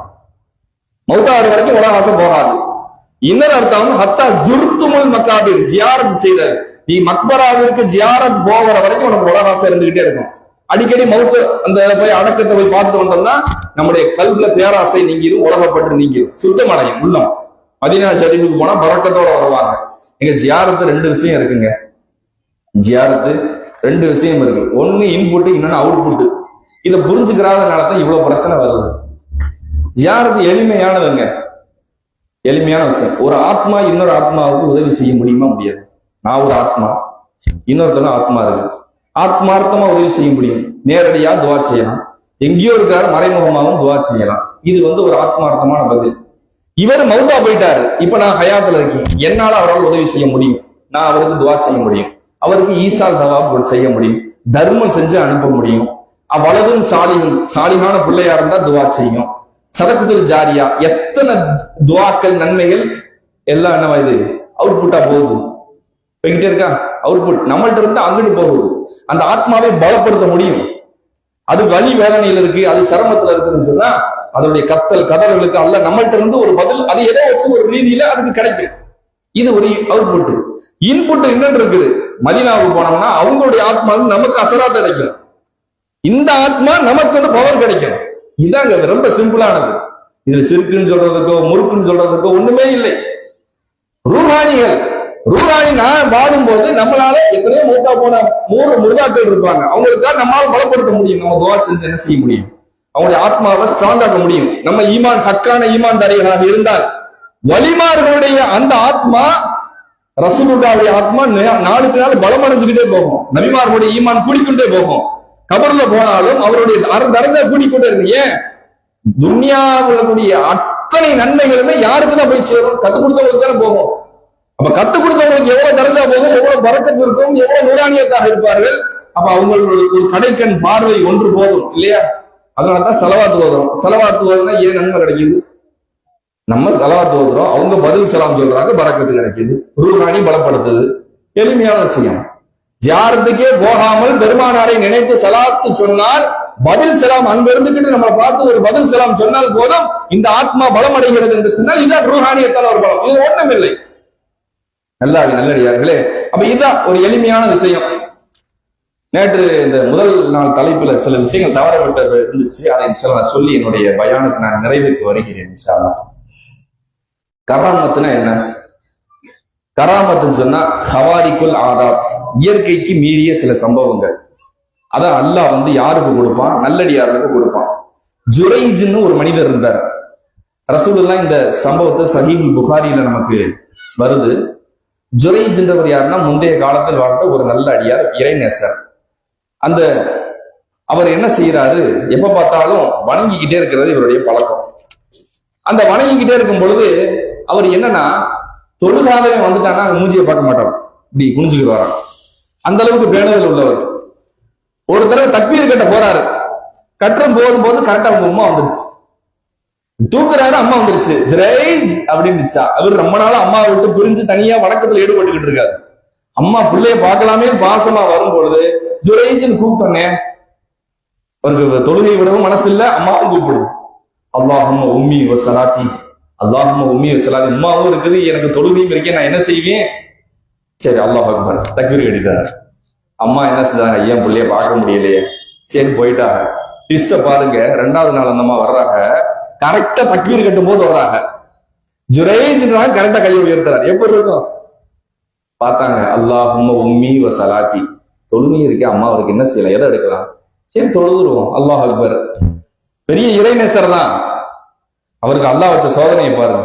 மௌத்தாகிற வரைக்கும் உலக ஆசை போகாது. இன்னொரு அர்த்தம், ஹத்தா ஜுர்துமுல் மகாபிர், ஜியாரத் செய்தல், நீ மக்பராவிற்கு ஜியாரத் போகிற வரைக்கும் உனக்கு உலக ஆசை இருந்துகிட்டே இருக்கும். அடிக்கடி மௌத்து அந்த போய் அடக்கத்தை போய் பார்த்துட்டு வந்தோம்னா நம்முடைய கல்வில பேராசை நீங்கிடும், உலகப்பட்டு நீங்கிடும், சுத்தமடையும் உள்ளம். மதீனா ஷரீஃபுக்கு போனா பரக்கத்தோட வருவாங்க. எங்க ஜியாரத்து ரெண்டு விஷயம் இருக்குங்க. ஜியாரத்து ரெண்டு விஷயம் இருக்கு. ஒன்னு இன்புட், இன்னொன்னு அவுட்புட். இதை புரிஞ்சுக்கிறாதனாலதான் இவ்வளவு பிரச்சனை வருது. ஜியாரத்து எளிமையானதுங்க, எளிமையான விஷயம். ஒரு ஆத்மா இன்னொரு ஆத்மாவுக்கு உதவி செய்ய முடியுமா? முடியாது. நான் ஒரு ஆத்மா, இன்னொருத்தவங்க ஆத்மா இருக்கு, ஆத்மார்த்தமா உதவி செய்ய முடியும். நேரடியா துவா செய்யலாம், எங்கேயோ இருக்காரு மறைமுகமாகவும் துவா செய்யலாம். இது ஒரு ஆத்மார்த்தமான பதில். இவர் மௌத்தா போயிட்டாரு, இப்ப நான் ஹயாத்துல இருக்கேன், என்னால அவரால் உதவி செய்ய முடியும், நான் அவருக்கு துவா செய்ய முடியும், அவருக்கு ஈசால் தவாப் செய்ய முடியும், தர்மம் செஞ்சு அனுப்ப முடியும். அவ்வளவும் சாலிகான பிள்ளையா இருந்தா துவா செய்யும். சதகத்துல் ஜாரியா, எத்தனை துவாக்கள், நன்மைகள் எல்லாம் என்னவா இது அவுட்புட்டா போகுது, போய்கிட்டே இருக்கா. அவுட்புட் நம்மள்ட்ட இருந்து அங்கிட்டு போகுது. அந்த ஆத்மாவை பலப்படுத்த முடியும். அது வலி வேதனையில இருக்கு, அது சிரமத்துல இருக்குன்னு சொன்னா அதனுடைய கத்தல் கதறலுக்கு அல்ல நம்மள்ட்ட இருந்து ஒரு பதில், அது ஏதோ வச்சு ஒரு ரீதியில அதுக்கு கிடைக்கும். இது ஒரு அவுட்புட். இன்புட் இன்னொன்று இருக்குது. மதீனாவுக்கு போனோம்னா அவங்களுடைய ஆத்மா நமக்கு அசராத் கிடைக்கும், இந்த ஆத்மா நமக்கு பவர் கிடைக்கும். இதாங்க ரொம்ப சிம்பிளானது. இதுல சிறுக்குன்னு சொல்றதுக்கோ முறுக்குன்னு சொல்றதுக்கோ ஒண்ணுமே இல்லை. ரூஹானி நான் வாடும்போது நம்மளால எத்தனையோ மூத்தா போன 3 முருகாக்கள் இருப்பாங்க, அவங்களுக்காக நம்மளால பலப்படுத்த முடியும். நம்ம துவா செஞ்சு என்ன செய்ய முடியும்? அவங்களுடைய ஆத்மாவை ஸ்ட்ராங் ஆக்க முடியும். நம்ம ஈமான் ஹக்கான ஈமான் தாரிகளாக இருந்தால், வலிமார்களுடைய அந்த ஆத்மா, ரசூலுல்லாஹ்வுடைய ஆத்மா நாளுக்கு நாள் பலம் அடைஞ்சுக்கிட்டே போகும். நபிமார்களுடைய ஈமான் கூடிக்கொண்டே போகும். கபர்ல போனாலும் அவருடைய தரஜா கூடிக்கொண்டே இருக்கு. ஏன்? துன்யாவுடைய அத்தனை நன்மைகளுமே யாருக்குதான் போய் சேரும்? கத்துக் கொடுத்தவங்களுக்கு தானே போகும். அப்ப கத்துக் கொடுத்தவங்களுக்கு எவ்வளவு தரஜா போகும், எவ்வளவு பரக்கத்து இருக்கும், எவ்வளவு நூறானியத்தாக இருப்பார்கள். அப்ப அவங்களுடைய ஒரு கடைக்கண் பார்வை ஒன்று போதும் இல்லையா? அதனாலதான் செலவாத்து ஓதுறோம். செலவாத்து ஓதுனா ஏன் நன்மை கிடைக்குது? நம்ம செலவாத்து ஓதுறோம், அவங்க பதில் சலாம் சொல்றாங்க, பரக்கத்து கிடைக்குது, ரூஹானி பலப்படுத்துது. எளிமையான விஷயம். ஜியாரத்துக்கே போகாமல் பெருமானாரை நினைத்து சலாத்து சொன்னால் பதில் சலாம் அங்க இருந்துகிட்டு நம்ம பார்த்து ஒரு பதில் சலாம் சொன்னால் போதும் இந்த ஆத்மா பலம் அடைகிறது என்று சொன்னால் இதுதான் ரூஹானியத்தான ஒரு பலம். இது ஒண்ணும் இல்லை. நல்லடியார்களே, அப்ப இதுதான் ஒரு எளிமையான விஷயம். நேற்று இந்த முதல் நாள் தலைப்புல சில விஷயங்கள் தவறப்பட்டது இருந்துச்சு. அதை நான் சொல்லி என்னுடைய பயானுக்கு நான் நிறைவுக்கு வருகிறேன் இன்ஷா அல்லாஹ். கராமத்துனா என்ன? கராமத்துன்னு சொன்னா ஹவாரிக்குல் ஆதாத், இயற்கைக்கு மீறிய சில சம்பவங்கள். அதான் அல்லாஹ் வந்து யாருக்கு கொடுப்பான்? நல்லடியாருக்கு கொடுப்பான். ஜுரைஜ்னு ஒரு மனிதர் இருந்தார். ரசூலுல்லாஹ் இந்த சம்பவத்தை சஹீஹ் புகாரியில நமக்கு வருது. ஜுரைஜ் என்றவர் யாருன்னா முந்தைய காலத்தில் வாழ்ந்த ஒரு நல்ல அடியார், இறைநேசர். அந்த அவர் என்ன செய்யறாரு, எப்ப பார்த்தாலும் வணங்கிக்கிட்டே இருக்கிறது இவருடைய பழக்கம். அந்த வணங்கிக்கிட்டே இருக்கும் பொழுது அவர் என்னன்னா, தொழுகாதவே வந்துட்டானா மூஞ்சியை பார்க்க மாட்டார், இப்படி குனிஞ்சுக்கிட்டு வரான். அந்த அளவுக்கு பேணுதல் உள்ளவர். ஒரு தடவை தக்பீர் கட்ட போறாரு. கட்டம் போகும்போது கரெக்டா அவங்க அம்மா வந்துருச்சு. தூக்குறாரு, அம்மா வந்துருச்சு. ஜுரைஜ் அப்படின்னுச்சா. அவர் ரொம்ப நாளா அம்மாவை விட்டு பிரிஞ்சு தனியா வணக்கத்துல ஈடுபட்டுக்கிட்டு இருக்காரு. அம்மா பிள்ளைய பார்க்கலாமே பாசமா வரும் பொழுது ஜுரைஜ்னு கூப்பிட்டோன்னே அவருக்கு தொழுகை விடவும் மனசு இல்ல, அம்மாவும் கூப்பிடுது. அல்லாஹும்ம உம்மி வ ஸலாத்தி, அல்லாஹும்ம உம்மி வ ஸலாத்தி. அம்மாவும் இருக்குது, எனக்கு தொழுகையும் இருக்கேன், நான் என்ன செய்வேன்? சரி அல்லாஹ் அக்பர், தக்பீர் கட்டிட்டாரு. அம்மா என்ன செஞ்சாங்க, ஐயா பிள்ளைய பார்க்க முடியலையே, சரி போயிட்டாங்க. ட்விஸ்ட பாருங்க, ரெண்டாவது நாள் அந்த அம்மா வர்றாங்க, கரெக்டா தக்பீர் கட்டும் போது வர்றாங்க. ஜுரைஜ் கரெக்டா கையை உயர்த்துறாரு. எப்படி இருக்கும் பார்த்தாங்க. அல்லாஹும்ம உம்மி வ ஸலாத்தி, தொழுகை இருக்கே, அம்மா அவருக்கு என்ன செய்யலாம், எதை எடுக்கலாம்? சரி தொழுதுருவோம். அல்லாஹ் அக்பர். பெரிய இறைநேசர் தான். அவருக்கு அல்லாஹ் வச்ச சோதனையை பாருங்க.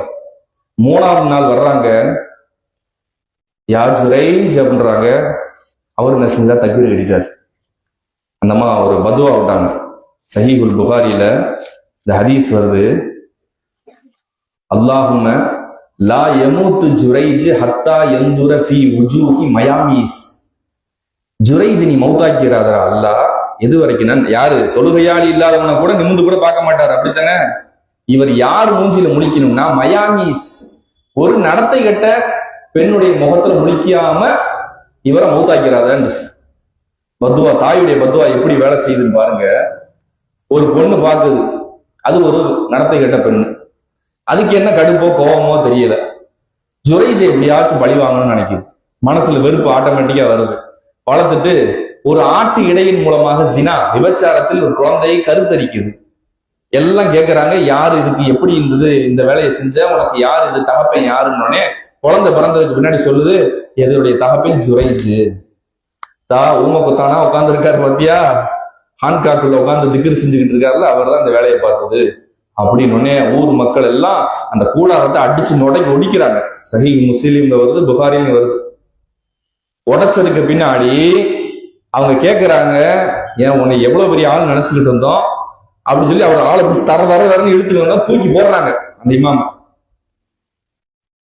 மூணாவது நாள் வர்றாங்க, யா ஜுரைஜ் அப்படின்றாங்க. அவர் என்ன செஞ்சா, தக்பீர் கட்டிட்டார். அந்தம்மா ஒரு பதுவா விட்டாங்க. சஹீஹுல் புகாரியில இந்த ஹதீஸ் வருது, அல்லாஹும்ம லா யமூத்து ஜுரைஜ் ஹத்தா யந்துர ஃபீ வுஜூஹி மயாமீஸ். ஜுரைஜ் நீ மௌத்தாக்கிறாதரா அல்லாஹ், எது வரைக்கும்? யாரு தொழுகையாளி இல்லாதவனை கூட நிமிந்து கூட பார்க்க மாட்டார், அப்படித்தானே? இவர் யார் மூஞ்சில முழிக்கணும்னா மயாமீஸ், ஒரு நடத்தை கட்ட பெண்ணுடைய முகத்துல முழிக்காம இவரை மௌத்தாக்கிறாதான் பத்துவா. தாயுடைய பத்துவா எப்படி வேலை செய்யுதுன்னு பாருங்க. ஒரு பொண்ணு பாக்குது, அது ஒரு நடத்தை கட்ட பெண்ணு. அதுக்கு என்ன கடுப்போ கோபமோ தெரியல. ஜுரைஜ் எப்படியாச்சும் பழி வாங்கணும்னு நினைக்குது. மனசுல வெறுப்பு ஆட்டோமேட்டிக்கா வருது. வளர்த்துட்டு ஒரு ஆட்டு இடையின் மூலமாக ஜினா, விபச்சாரத்தில் ஒரு குழந்தையை கருத்தரிக்குது. எல்லாம் கேட்கறாங்க, யாரு இதுக்கு எப்படி இருந்தது, இந்த வேலையை செஞ்ச, உனக்கு யாரு இது தகப்பன் யாருன்னொடனே குழந்தை பிறந்ததுக்கு பின்னாடி சொல்லுது, எதுடைய தகப்பன் ஜுரைஜ். ஊம குத்தானா உட்கார்ந்து இருக்காரு பாத்தியா, ஹான்காக்குள்ள உட்கார்ந்து திக்ர் செஞ்சுக்கிட்டு இருக்காருல்ல, அவர் தான் இந்த வேலையை பார்த்தது அப்படின்னு ஊர் மக்கள் எல்லாம் அந்த கூடாரத்தை அடிச்சு ஒடிக்கிறாங்க. சஹீஹ் முஸ்லிம்ல வருது, புகாரில வருது. உடைச்சதுக்கு பின்னாடி அவங்க கேட்கிறாங்க, ஏன் உன்னை எவ்வளவு பெரிய ஆள் நினைச்சுக்கிட்டு இருந்தோம் அப்படின்னு சொல்லி அவர் ஆளை பிடிச்சி தரன்னு இழுத்துக்கணும், தூக்கி போடுறாங்க அந்த இமாம.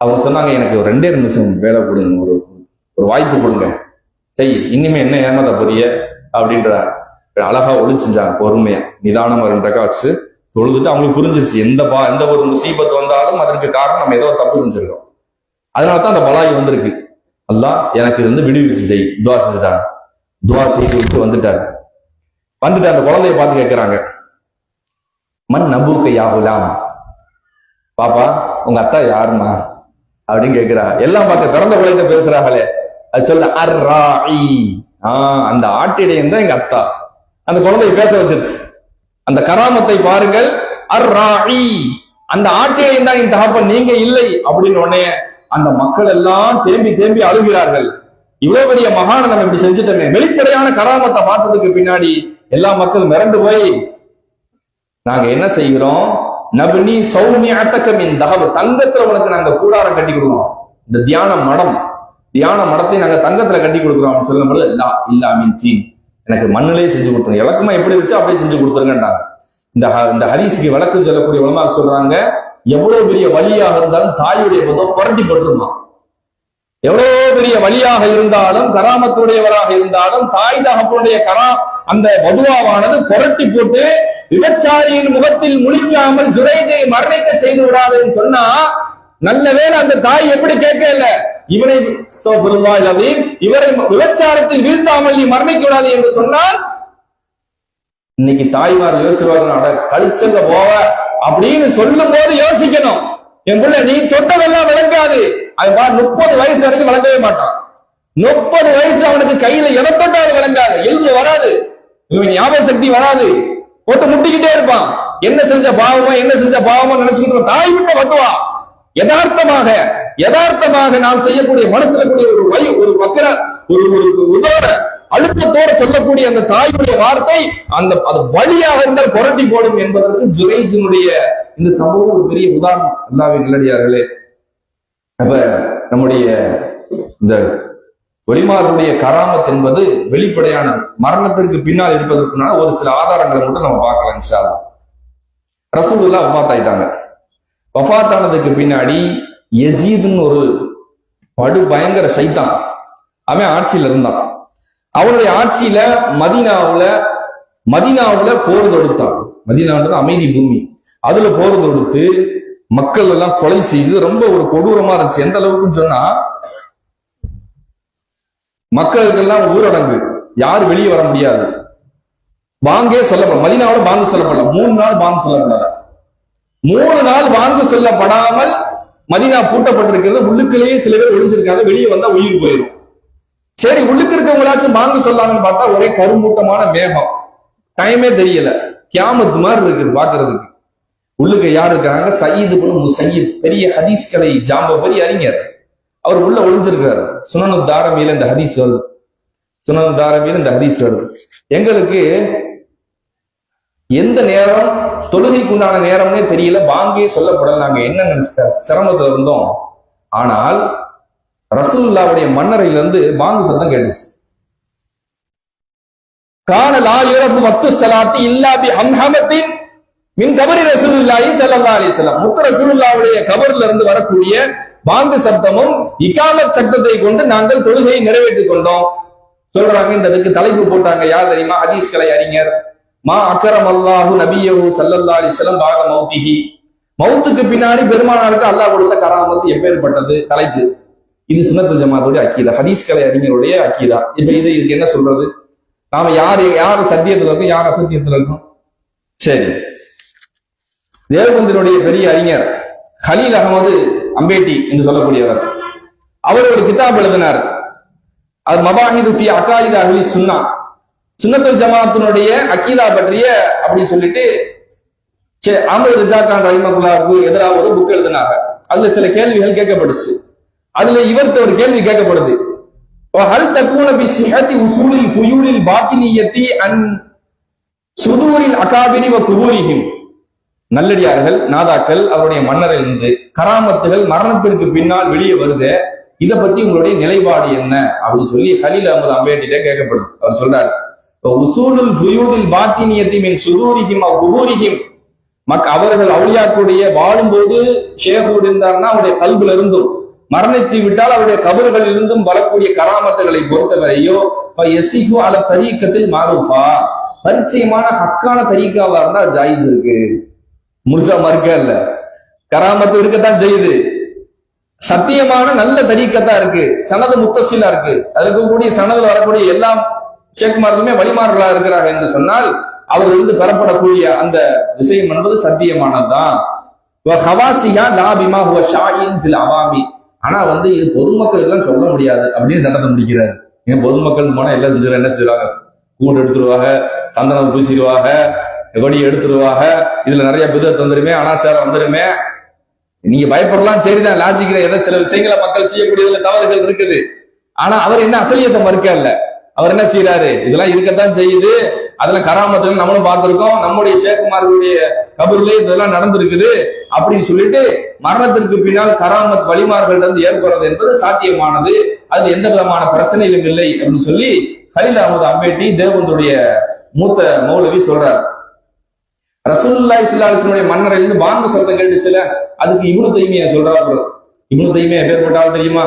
அவங்க சொன்னாங்க, எனக்கு ஒரு 2 நிமிஷம் வேலை கொடுங்க, ஒரு வாய்ப்பு கொடுங்க, செய், இனிமே என்ன ஏமாத போறிய அப்படின்ற அழகா ஒளிச்சுஞ்சாங்க. பொறுமையா நிதானமா 2 ரக்கா வச்சு தொழுதுட்டு அவங்களுக்கு புரிஞ்சிருச்சு, எந்த ஒரு முசீபத்து வந்தாலும் அதற்கு காரணம் நம்ம ஏதோ தப்பு செஞ்சிருக்கோம், அதனாலதான் அந்த பலாய் வந்திருக்கு. அல்லாஹ் எனக்கு இருந்து விடுவிச்சு செய், துவா செஞ்சுட்டாங்க. துவா செய்து விட்டு வந்துட்டு அந்த குழந்தைய பார்த்து கேட்கிறாங்க, மன் நபுக்க யா குலாம், பாப்பா உங்க அத்தா யாருமா அப்படின்னு கேட்கிறா. எல்லாம் பார்த்து பிறந்த குழந்தை பேசுறாங்களே, அது சொல்ல அர்ராஇ, அந்த ஆட்டிடையன் தான் எங்க அத்தா. அந்த குழந்தைய பேச வச்சிருச்சு. அந்த கராமத்தை பாருங்கள். அர்ராஇ, அந்த ஆட்டிடையன் தான் என் தகப்பன், நீங்க இல்லை அப்படின்னு உடனே அந்த மக்கள் எல்லாம் தேம்பி அழுகிறார்கள். இவ்வளவு பெரிய மகான நம்ம இப்படி செஞ்சுட்டோமே. வெளிப்படையான கராமத்தை பார்த்ததுக்கு பின்னாடி எல்லா மக்கள் மிரண்டு போய், நாங்க என்ன செய்கிறோம், நபினி சௌமி அத்தக்கமின் தகவ, தங்கத்துல உனக்கு நாங்க கூடாரம் கட்டி கொடுக்கிறோம். இந்த தியான மடத்தை நாங்க தங்கத்துல கட்டி கொடுக்குறோம் அப்படின்னு சொல்லும் பொழுது, இல்லாமின் தீ, எனக்கு மண்ணிலே செஞ்சு கொடுத்துருங்க, இலக்கமா எப்படி வச்சு அப்படியே செஞ்சு கொடுத்துருங்கன்றாங்க. இந்த ஹதீஸுக்கு விளக்கம் சொல்லக்கூடிய உலமா சொல்றாங்க, எவ்வளவு பெரிய வலியாக இருந்தாலும் தாயுடைய பதம் புரட்டி போட்டுருமா. எவ்வளவு பெரிய வலியாக இருந்தாலும், கராமத்துடையவராக இருந்தாலும், தாய் தகப்பனுடைய அந்த வதுவாவானது புரட்டி போட்டு விபச்சாரியின் முகத்தில் முழிக்காமல் ஜுரைஜை மரணிக்க செய்து விடாதுன்னு சொன்னா, நல்ல வேளை அந்த தாய் எப்படி கேட்கல, இவரை விபச்சாரத்தில் வீழ்த்தாமல் நீ மரணிக்க விடாது என்று சொன்னால் இன்னைக்கு தாய்மார் யோசிச்சுவாங்க, அட கழிச்சங்க போவ அப்படின்னு சொல்லும் போது யோசிக்கணும். என் பிள்ளை நீ தொட்டதெல்லாம் விளங்காது. அது 30 வயசு வரைக்கும் விளங்கவே மாட்டான். 30 வயசு அவனுக்கு கையில எதை தொட்டாலும் விளங்காது, இல்மு வராது, ஞாபக சக்தி வராது, போட்டு முட்டிக்கிட்டே இருப்பான். என்ன செஞ்ச பாவமோ நினைச்சுக்கிட்டு தாய் விட்டு வட்டுவா. யதார்த்தமாக நாம் செய்யக்கூடிய மனசுல கூடிய ஒரு வக்கர உதோட அழுத்தத்தோட சொல்லக்கூடிய அந்த தாயுடைய வார்த்தை அது வழியாக இருந்தால் புரட்டி போடும் என்பதற்கு ஜுரைஜினுடைய இந்த சம்பவம் ஒரு பெரிய உதாரணம். அல்லாஹ்வின் நல்லடியார்களே, அப்ப நம்முடைய இந்த வெளிமாருடைய கராமத் என்பது வெளிப்படையானது. மரணத்திற்கு பின்னால் இருப்பதற்குனால ஒரு சில ஆதாரங்களை மட்டும் நம்ம பார்க்கலாம். இன்ஷா அல்லாஹ். ரசூலுல்லாஹ் வஃபாத் ஆயிட்டாங்க. வஃபாத் ஆனதுக்கு பின்னாடி யஸீத்னு ஒரு படு பயங்கர சைத்தான் அவன் ஆட்சியில இருந்தான். அவனுடைய ஆட்சியில மதீனாவுல போர் தொடுத்தான். மதீனான்றது அமைதி பூமி. அதுல போர் தொடுத்து மக்கள் எல்லாம் கொலை செய்து ரொம்ப ஒரு கொடூரமா இருந்துச்சு. எந்த அளவுக்குன்னு சொன்னா, மக்களுக்கெல்லாம் ஊரடங்கு, யாரும் வெளியே வர முடியாது. பாங்கே சொல்லப்படும். மதீனாவுல பாங்கு சொல்லப்படல. 3 நாள் பாங்கு சொல்லப்படல. 3 நாள் பாங்கு சொல்லப்படாமல் மதீனா பூட்டப்பட்டிருக்கிறது. உள்ளுக்குள்ளேயே சில பேர் ஒளிஞ்சிருக்காங்க, வெளியே வந்தா உயிர் போயிடும். சரி, உள்ளுக்கு இருக்கவங்களாச்சும் பாங்கு சொல்லாங்கன்னு பார்த்தா ஒரே கருமூட்டமான மேகம், டைமே தெரியல, கியாமத் மாதிரி இருக்குது பாக்குறதுக்கு. உள்ளுக்கு யாரு இருக்காங்க? சயீத் இப்னு முஸையிப், பெரிய ஹதீஸ் கலை ஜாம்ப, பெரிய அறிஞர். அவர் உள்ள ஒளிஞ்சிருக்காரு. சுனனு தாரமியில இந்த ஹதீஸ் வருது. எங்களுக்கு எந்த நேரம் தொழுகைக்கு உண்டான நேரம்னே தெரியல, பாங்கே சொல்லப்படல. நாங்க என்ன நினைச்சிட்ட சிரமத்துல இருந்தோம். ஆனால் ரசூலுல்லாஹ்வுடைய மன்னரையிலிருந்து பாங்கு சத்தம் கேட்டுச்சு. கான லா யுரஃபு வக்து ஸலாத்தி இல்லா பி ஹம்ஹமத்தின் மின் கபரி ரசூலுல்லாஹி ஸல்லல்லாஹு அலைஹி வஸல்லம். முத்து ரசூலுல்லாஹ்வுடைய கபர்ல இருந்து வரக்கூடிய பாங்கு சப்தமும் இகாமத் சப்தத்தை கொண்டு நாங்கள் தொழுகையை நிறைவேற்றிக் கொண்டோம் சொல்றாங்க. இந்த இதுக்கு தலைப்பு போட்டாங்க யார் தெரியுமா? ஹதீஸ் கலை அறிஞர் மா அக்ரம் அல்லாஹு நபியஹு ஸல்லல்லாஹு அலைஹி வஸல்லம் பாக மௌத்திஹி. மௌத்துக்கு பின்னாடி பெருமானாருக்கு அல்லாஹ் கொடுத்த கராமத் எப்பேற்பட்டது தலைப்பு. இது சுன்னத்துல் ஜமாத்துடைய அக்கீதா, ஹதீஸ் கலை அறிஞருடைய அக்கீதா. இப்ப இதுக்கு என்ன சொல்றது? நாம யாரு சத்தியத்துல இருக்கும், யார் அசத்தியத்துல இருக்கும்? சரி, தேவபந்தினுடைய பெரிய அறிஞர் ஹலீல் அகமது அம்பேட்டி என்று சொல்லக்கூடியவர், அவர் ஒரு கிதாப் எழுதினார். அது மபாஹிது ஃபி அகாயித் அஹ்லி சுன்னா, சுன்னத்துல் ஜமாத்தினுடைய அக்கீதா பற்றிய அப்படி சொல்லிட்டு அஹ்மது ரிஸா கான் ரஹிமஹுல்லாஹ்வுக்கு எதிராக ஒரு புக் எழுதினாங்க. அதுல சில கேள்விகள் கேட்கப்பட்டுச்சு. அதுல இவர்கிட்ட ஒரு கேள்வி கேட்கப்படுது. ஹல் தக்கூன பி சிஹத்தி உசூலில் ஃபுயூலில் பாத்தினியத்தி அன் சுதூரில் அகாபிரி வ குபூரிஹிம். நல்லடியார்கள், நாதாக்கள், அவருடைய மன்னரிலிருந்து கராமத்துகள் மரணத்திற்கு பின்னால் வெளியே வருது, இதை பத்தி உங்களுடைய நிலைப்பாடு என்ன அப்படின்னு சொல்லி ஹலீல் அஹ்மது அம்பேட்டிட்ட கேட்கப்படுது. அவர் சொல்றாரு, உசூலுல் ஃபுயூலில் பாத்தினியத்தி மின் சுதூரிஹிம் வ குபூரிஹிம். அவர்கள் அவுலியாக்குடைய வாழும்போது ஷேഖோடு இருந்தார்னா அவருடைய கல்புல இருந்தும், மரணித்து விட்டால் அவருடைய கபறுகளில் இருந்தும் வரக்கூடிய கராமத்துகளை பொறுத்தவரையோ யஸிஹு அல தரீக்கத்தில் மாரூஃபா, பரிச்சயமான ஹக்கான தரீக்காவா இருந்தா ஜாயிஸ் இருக்கு. முர்சா மறுக்க இல்ல, கராமத்து இருக்கத்தான் செய்யுது. சத்தியமான நல்ல தரீக்கத்தான் இருக்கு, சனது முத்தசிலா இருக்கு. அதுக்கு கூடிய சனதுல வரக்கூடிய எல்லா ஷேக்மார்களுமே வழிமார்களா இருக்கிறாங்க என்று சொன்னால் அவர்கள் பெறப்படக்கூடிய அந்த விஷயம் என்பது சத்தியமானதுதான். ஆனா இது பொதுமக்கள் எல்லாம் சொல்ல முடியாது அப்படின்னு சட்டத்தை முடிக்கிறாரு. ஏன் பொதுமக்கள் போனா எல்லாம் செஞ்சுருவாங்க, என்ன செஞ்சுருவாங்க? கூண்டு எடுத்துருவாங்க, சந்தனம் பூசிடுவாங்க, கொடி எடுத்துருவாங்க, இதுல நிறைய பிதத் வந்துருமே, அனாச்சாரம் வந்துருமே. நீங்க பயப்படலாம், சரிதான், லாஜிக்கிற ஏதோ சில விஷயங்களை மக்கள் செய்யக்கூடியதுல தவறுகள் இருக்குது. ஆனா அவர் என்ன அசலியத்தை மறுக்க இல்ல, அவர் என்ன செய்யறாரு? இதெல்லாம் இருக்கத்தான் செய்யுது, அதெல்லாம் கராமத்துகள் நம்மளும் பார்த்திருக்கோம், நம்முடைய ஷேக்மார்களுடைய கபூர்லயே இதெல்லாம் நடந்திருக்குது அப்படின்னு சொல்லிட்டு மரணத்திற்கு பின்னால் கராமத் வழிமார்கள் இருந்து ஏற்படுறது என்பது சாத்தியமானது, அது எந்த விதமான பிரச்சனையும் இல்லை அப்படின்னு சொல்லி ஹலீல் அஹ்மது அம்பேட்டி தேவபந்துடைய மூத்த மௌலவி சொல்றார். ரசூலுல்லாஹி ஸல்லல்லாஹு அலைஹி வஸல்லம் மன்னரிலிருந்து பாங்கு சத்தம் கேட்டுச்சுல, அதுக்கு இப்னு தைமியா சொல்றாரு. இப்னு தைமியா எப்பேற்பட்டாலும் தெரியுமா?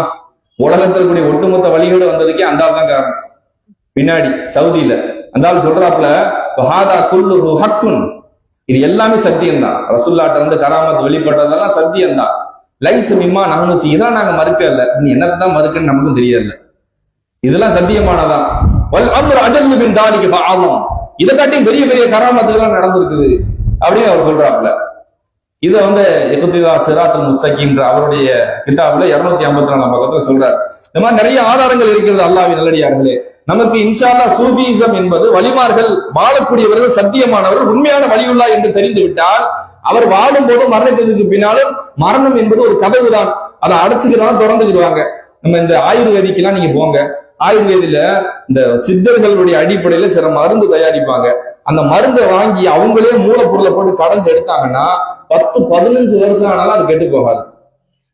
உலகத்தில் கூடிய ஒட்டுமொத்த வழிகோடு வந்ததுக்கே அந்த ஆள் தான் காரணம். பின்னாடி சவுதியில அந்த ஆள் சொல்றாப்புல, வஹாதா குல்லுஹு ஹக்குன், இது எல்லாமே சத்தியம் தான். ரசூலுல்லாஹ்ட்ட இருந்து கராமத் வெளிப்பட்டதெல்லாம் சத்தியம் தான். லைஸ மிம்மா நஹ்னு ஃபீ, இதான் நாங்க மறுக்க இல்ல, நீ என்னதான் மறுக்கன்னு நமக்கும் தெரியல, இதெல்லாம் சத்தியமானதான். வல் அம்ரு அஜல்லு மின் தாலிக ஃபஅலம், இதை காட்டியும் பெரிய பெரிய கராமத்துகள்லாம் நடந்திருக்குது அப்படின்னு அவர் சொல்றாப்புல. இதை இக்திதா சிராத்துல் முஸ்தகீம்ன்ற அவருடைய கிதாபுல 254 பக்கத்துல சொல்றாரு. இந்த மாதிரி நிறைய ஆதாரங்கள் இருக்கிறது. அல்லாஹ்வின் நல்லடியார்களே, நமக்கு இன்ஷா அல்லாஹ் சூஃபியிசம் என்பது வலிமார்கள் வாழக்கூடியவர்கள், சத்தியமானவர்கள், உண்மையான வலியுல்லா என்று தெரிந்து விட்டால் அவர் வாழும் போதும் மரணத்திற்கு பின்னாலும் மரணம் என்பது ஒரு கதவு தான். அதை அடைச்சுக்கிறாங்க, திறந்துக்கிடுவாங்க. நம்ம இந்த ஆயுர்வேதிக்கெல்லாம் நீங்க போங்க, ஆயுர்வேதியில இந்த சித்தர்களுடைய அடிப்படையில சில மருந்து தயாரிப்பாங்க. அந்த மருந்தை வாங்கி அவங்களே மூலப்பொருளை போட்டு கடைஞ்சு எடுத்தாங்கன்னா 10-15 வருஷம் ஆனாலும் அது கெட்டு போகாது.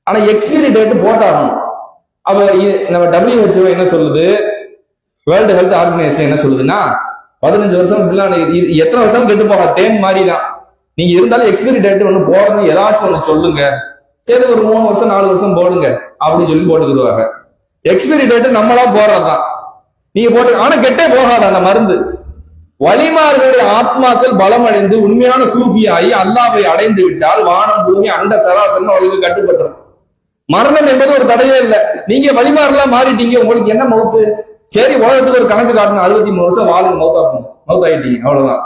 ஆனா எக்ஸ்பைரி டேட் போட்டாகணும். அவ நம்ம WHO என்ன சொல்லுது, வேர்ல்டு ஹெல்த் ஆர்கனைசேஷன் என்ன சொல்லுதுன்னா 15 வருஷம் எத்தனை வருஷம் கெட்டு போகாது, தேன் மாதிரி தான். நீங்க இருந்தாலும் எக்ஸ்பைரி டேட் ஒண்ணு போடணும், ஏதாச்சும் ஒண்ணு சொல்லுங்க. சரி ஒரு 3 வருஷம் 4 வருஷம் போடுங்க அப்படின்னு சொல்லி போட்டுக்கிடுவாங்க. எக்ஸ்பைரி டேட் நம்மளா போடுறதுதான். நீங்க போட்டு ஆனா கெட்டே போகாது அந்த மருந்து. வலிமார்களுடைய ஆத்மாக்கள் பலமடைந்து உண்மையான சூஃபியாகி அல்லாஹ்வை அடைந்து விட்டால் வானம் பூமி அண்ட சராசரன் அவர்களுக்கு கட்டுப்பட்டுரும். மரணம் என்பது ஒரு தடையே இல்லை. நீங்க வலிமார்களா மாறிட்டீங்க, உங்களுக்கு என்ன மௌத்து? சரி உலகத்துக்கு ஒரு கணக்கு காட்டணும், 63 வருஷம் வாழுங்க, மௌத்தாயிட்டீங்க, அவ்வளவுதான்.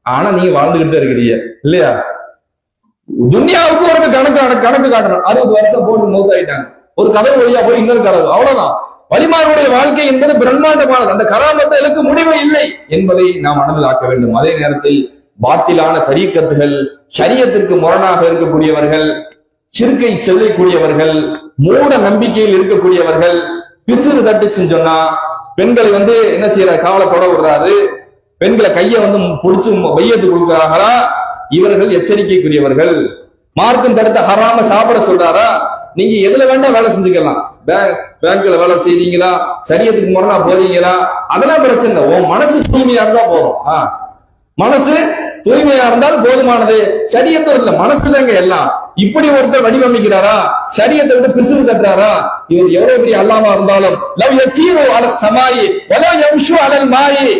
ஆனா நீங்க வாழ்ந்துகிட்டு இருக்கிறீங்க இல்லையா? துன்யாவுக்கு ஒரு கணக்கு காட்டணும். 60 வருஷம் போட்டு மௌத்தாயிட்டாங்க, ஒரு கதவு வழியா போய் இன்னொரு கதவு, அவ்வளவுதான். வலிமார்களுடைய வாழ்க்கை என்பது பிரம்மாண்டமானது. அந்த கராமத்துகளுக்கு முடிவு இல்லை என்பதை நாம் மனதில் ஆக்க வேண்டும். அதே நேரத்தில் பாத்திலான தரீக்கத்துகள், ஷரியத்திற்கு முரணாக இருக்கக்கூடியவர்கள், சிறுக்கை சொல்லக்கூடியவர்கள், மூட நம்பிக்கையில் இருக்கக்கூடியவர்கள், பிசுறு தட்டுச்சுன்னு சொன்னா பெண்களை என்ன செய்யற, காவலை தொட விடுறாரு, பெண்களை கைய புடிச்சு வையத்து கொடுக்கிறார்களா, இவர்கள் எச்சரிக்கைக்குரியவர்கள். மார்க்கம் தடுத்த ஹராம சாப்பிட சொல்றாரா, நீங்க எதுல வேண்டாம் வேலை செஞ்சுக்கலாம். பேங்க்ல வேலை செய்றீங்களா, சரியத்துக்கு முரணா போறீங்களா, அதெல்லாம் பிரச்சனை இல்லை. உன் மனசு தூய்மையா இருந்தா போதும். மனசு தூய்மையா இருந்தால் போதுமானது. சரியத்தை இல்ல, மனசுலங்க எல்லாம். இப்படி ஒருத்தர் வடிவமைக்கிறாரா, சரியத்தை விட்டு பிசுறு தட்டுறாரா, இவர் எவ்வளவு பெரிய அல்லாமா இருந்தாலும் லவ் யசீரு அல ஸமாயி வலவ் யம்ஷு அலல் மாயி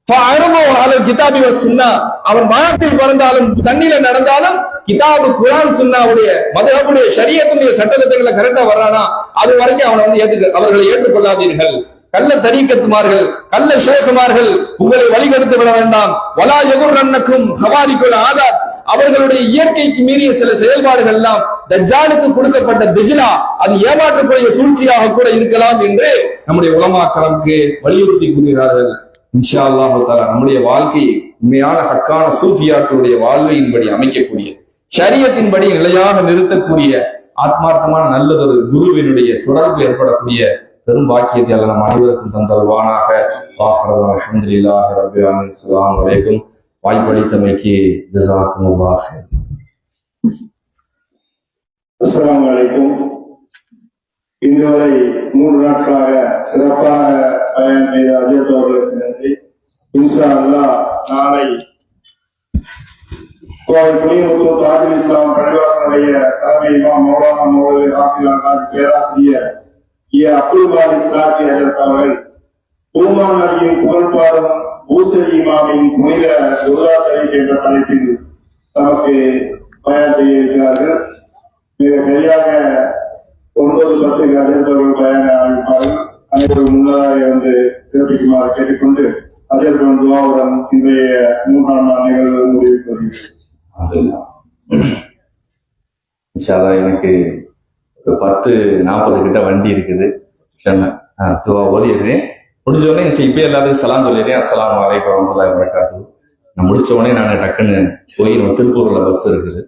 ஃபஅரமு அலல் கிதாபி வஸ் சுன்னா. அவன் வானத்தில் பறந்தாலும் தண்ணில நடந்தாலும் கிதாபு குர்ஆன் சுன்னாவுடைய மதஹபுடைய ஷரியத்துடைய சட்டத்திட்டங்களை கரெக்டா வர்றானா அது வரைக்கும் அவனை அவர்களை ஏற்றுக்கொள்ளாதீர்கள். கள்ள தரீக்கத்துமார்கள், கள்ள ஷேகுமார்கள் உங்களை வழிகெடுத்து விட வேண்டாம். வலா யகுர்ரன்னக்கும் ஹவாரிகுல் ஆதாத். அவர்களுடைய இயற்கைக்கு மீறிய சில செயல்பாடுகள் எல்லாம் தஜ்ஜாலுக்கு கொடுக்கப்பட்ட திஜ்லா, அது ஏமாற்றக்கூடிய சூழ்ச்சியாக கூட இருக்கலாம் என்று நம்முடைய உலமாக்களுக்கு வலியுறுத்தி கூறுகிறார்கள். இன்ஷா அல்லாஹ் தஆலா நம்முடைய வாழ்க்கையை உண்மையான ஹக்கான சூஃபியாக்களுடைய வாழ்வையின்படி அமைக்கக்கூடிய, ஷரியத்தின்படி நிலையாக நிறுத்தக்கூடிய, ஆத்மார்த்தமான நல்லதொரு குருவினுடைய தொடர்பு ஏற்படக்கூடிய பெரும் பாக்கியத்தை அல்ல நம் அனைவருக்கும் தந்தல்வானாக. அல்ஹம்துலில்லாஹி ரப்பில் ஆலமீன். அஸ்ஸலாமு அலைக்கும். வாய்ப்பளித்தமைக்கு ஜஸாக்குமுல்லாஹ் ஹைர். அஸ்ஸலாமு அலைக்கும். இன்று வரை 3 நாட்களாக சிறப்பாக பயணம் செய்த அஜித் அவர்களுக்கு நன்றி. இன்ஷா அல்லாஹ் நாளை கோவை புளியமுத்தூர் தாஜுல் இஸ்லாம் பள்ளிவாசனுடைய தலைமை இமாம் மௌலானா மௌலவி ஹாஃபிஸ் அல் பேராசிரியர் அப்துல் பாரி இஸ்லாத்தி அஜித் அவர்கள் பூமான் நபியின் புகழ்பாடும் பூசரி இமாமின் புனித துர்கா ஷரீஃப் என்ற தலைப்பில் நமக்கு பயன் செய்ய இருக்கிறார்கள். மிக சரியாக 9:10 அஜித் அவர்கள் பயனை அறிவிப்பார்கள். அனைவரும் முன்னதாக சிறப்பிக்குமாறு கேட்டுக்கொண்டு அஜித் துவாவுடன் இன்றைய 3ஆம் நாள் நிகழ்வு முடிவுக்கு வருகிறது. எனக்கு ஒரு 10:40 கிட்ட வண்டி இருக்குது. துவா ஓதிடுறேன். முடிஞ்ச உடனே இப்ப எல்லாத்துக்கும் சலாம் சொல்லிடுறேன். அஸ்ஸலாமு அலைக்கும் வரஹ்மத்துல்லாஹி வபரகாத்துஹு. நான் முடிச்ச உடனே நான் டக்குன்னு போய் நம்ம திருப்பூர்ல பஸ் இருக்குது.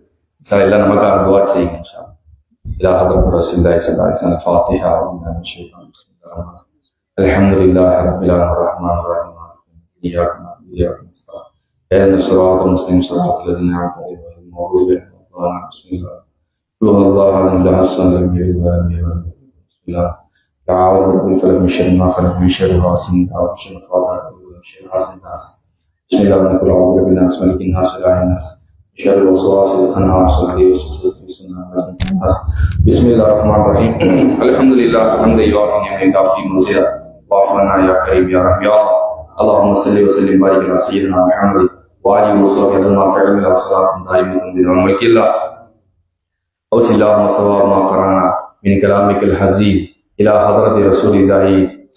எல்லாம் நமக்காக துவா செய்யுங்க. இன்ஷா அல்லாஹ். إلى حضرة رسول الله صلى الله عليه وسلم. الفاتحة. الحمد لله رب العالمين الرحمن الرحيم إياك نعبد وإياك نستعين اهدنا الصراط المستقيم صراط الذين أنعمت عليهم غير المغضوب عليهم ولا الضالين. بسم الله قل هو الله أحد الله الصمد لم يلد ولم يولد. بسم الله تعالى رب الفلق من شر ما خلق من شر غاسق إذا وقب من شر الفاتحة من شر حاسد الناس. بسم الله نقول أعوذ برب الناس ملك الناس إله الناس شر الوسواس الخناس الذي يوسوس في صدور الناس. بسم الله الرحمن الرحيم. الحمد لله الحمد يوافي نعمه كافي مزيدا واعف عنا يا كريم يا رحيم يا الله. اللهم صل وسلم وبارك على سيدنا محمد وآله وصحبه وسلم فعلنا وصلاة دائمة إلى ملك الله. أوصي اللهم صواب ما قرأنا من كلامك الحزيز إلى حضرة رسول الله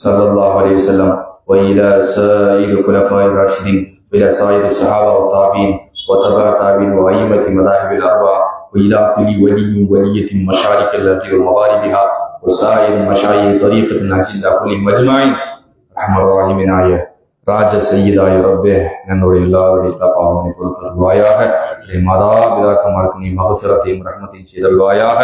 صلى الله عليه وسلم وإلى سائر الخلفاء الراشدين وإلى سائر الصحابة والتابعين وتبع تابعين وأئمة مذاهب الأربعة وإلى كل ولي ولية مشارق التي ومغاربها وسائر مشايخ طريقة النهج إلى كلهم أجمعين رحمة الراحمين آية ராஜ செய்தாய ரப்பே என்னுடைய எல்லாருடைய பாவனை பொறுத்தருள்வாயாக மாதா பிதாக்கமாருக்கு நீ மகசரத்தையும் ரஹ்மத்தையும் செய்தல்வாயாக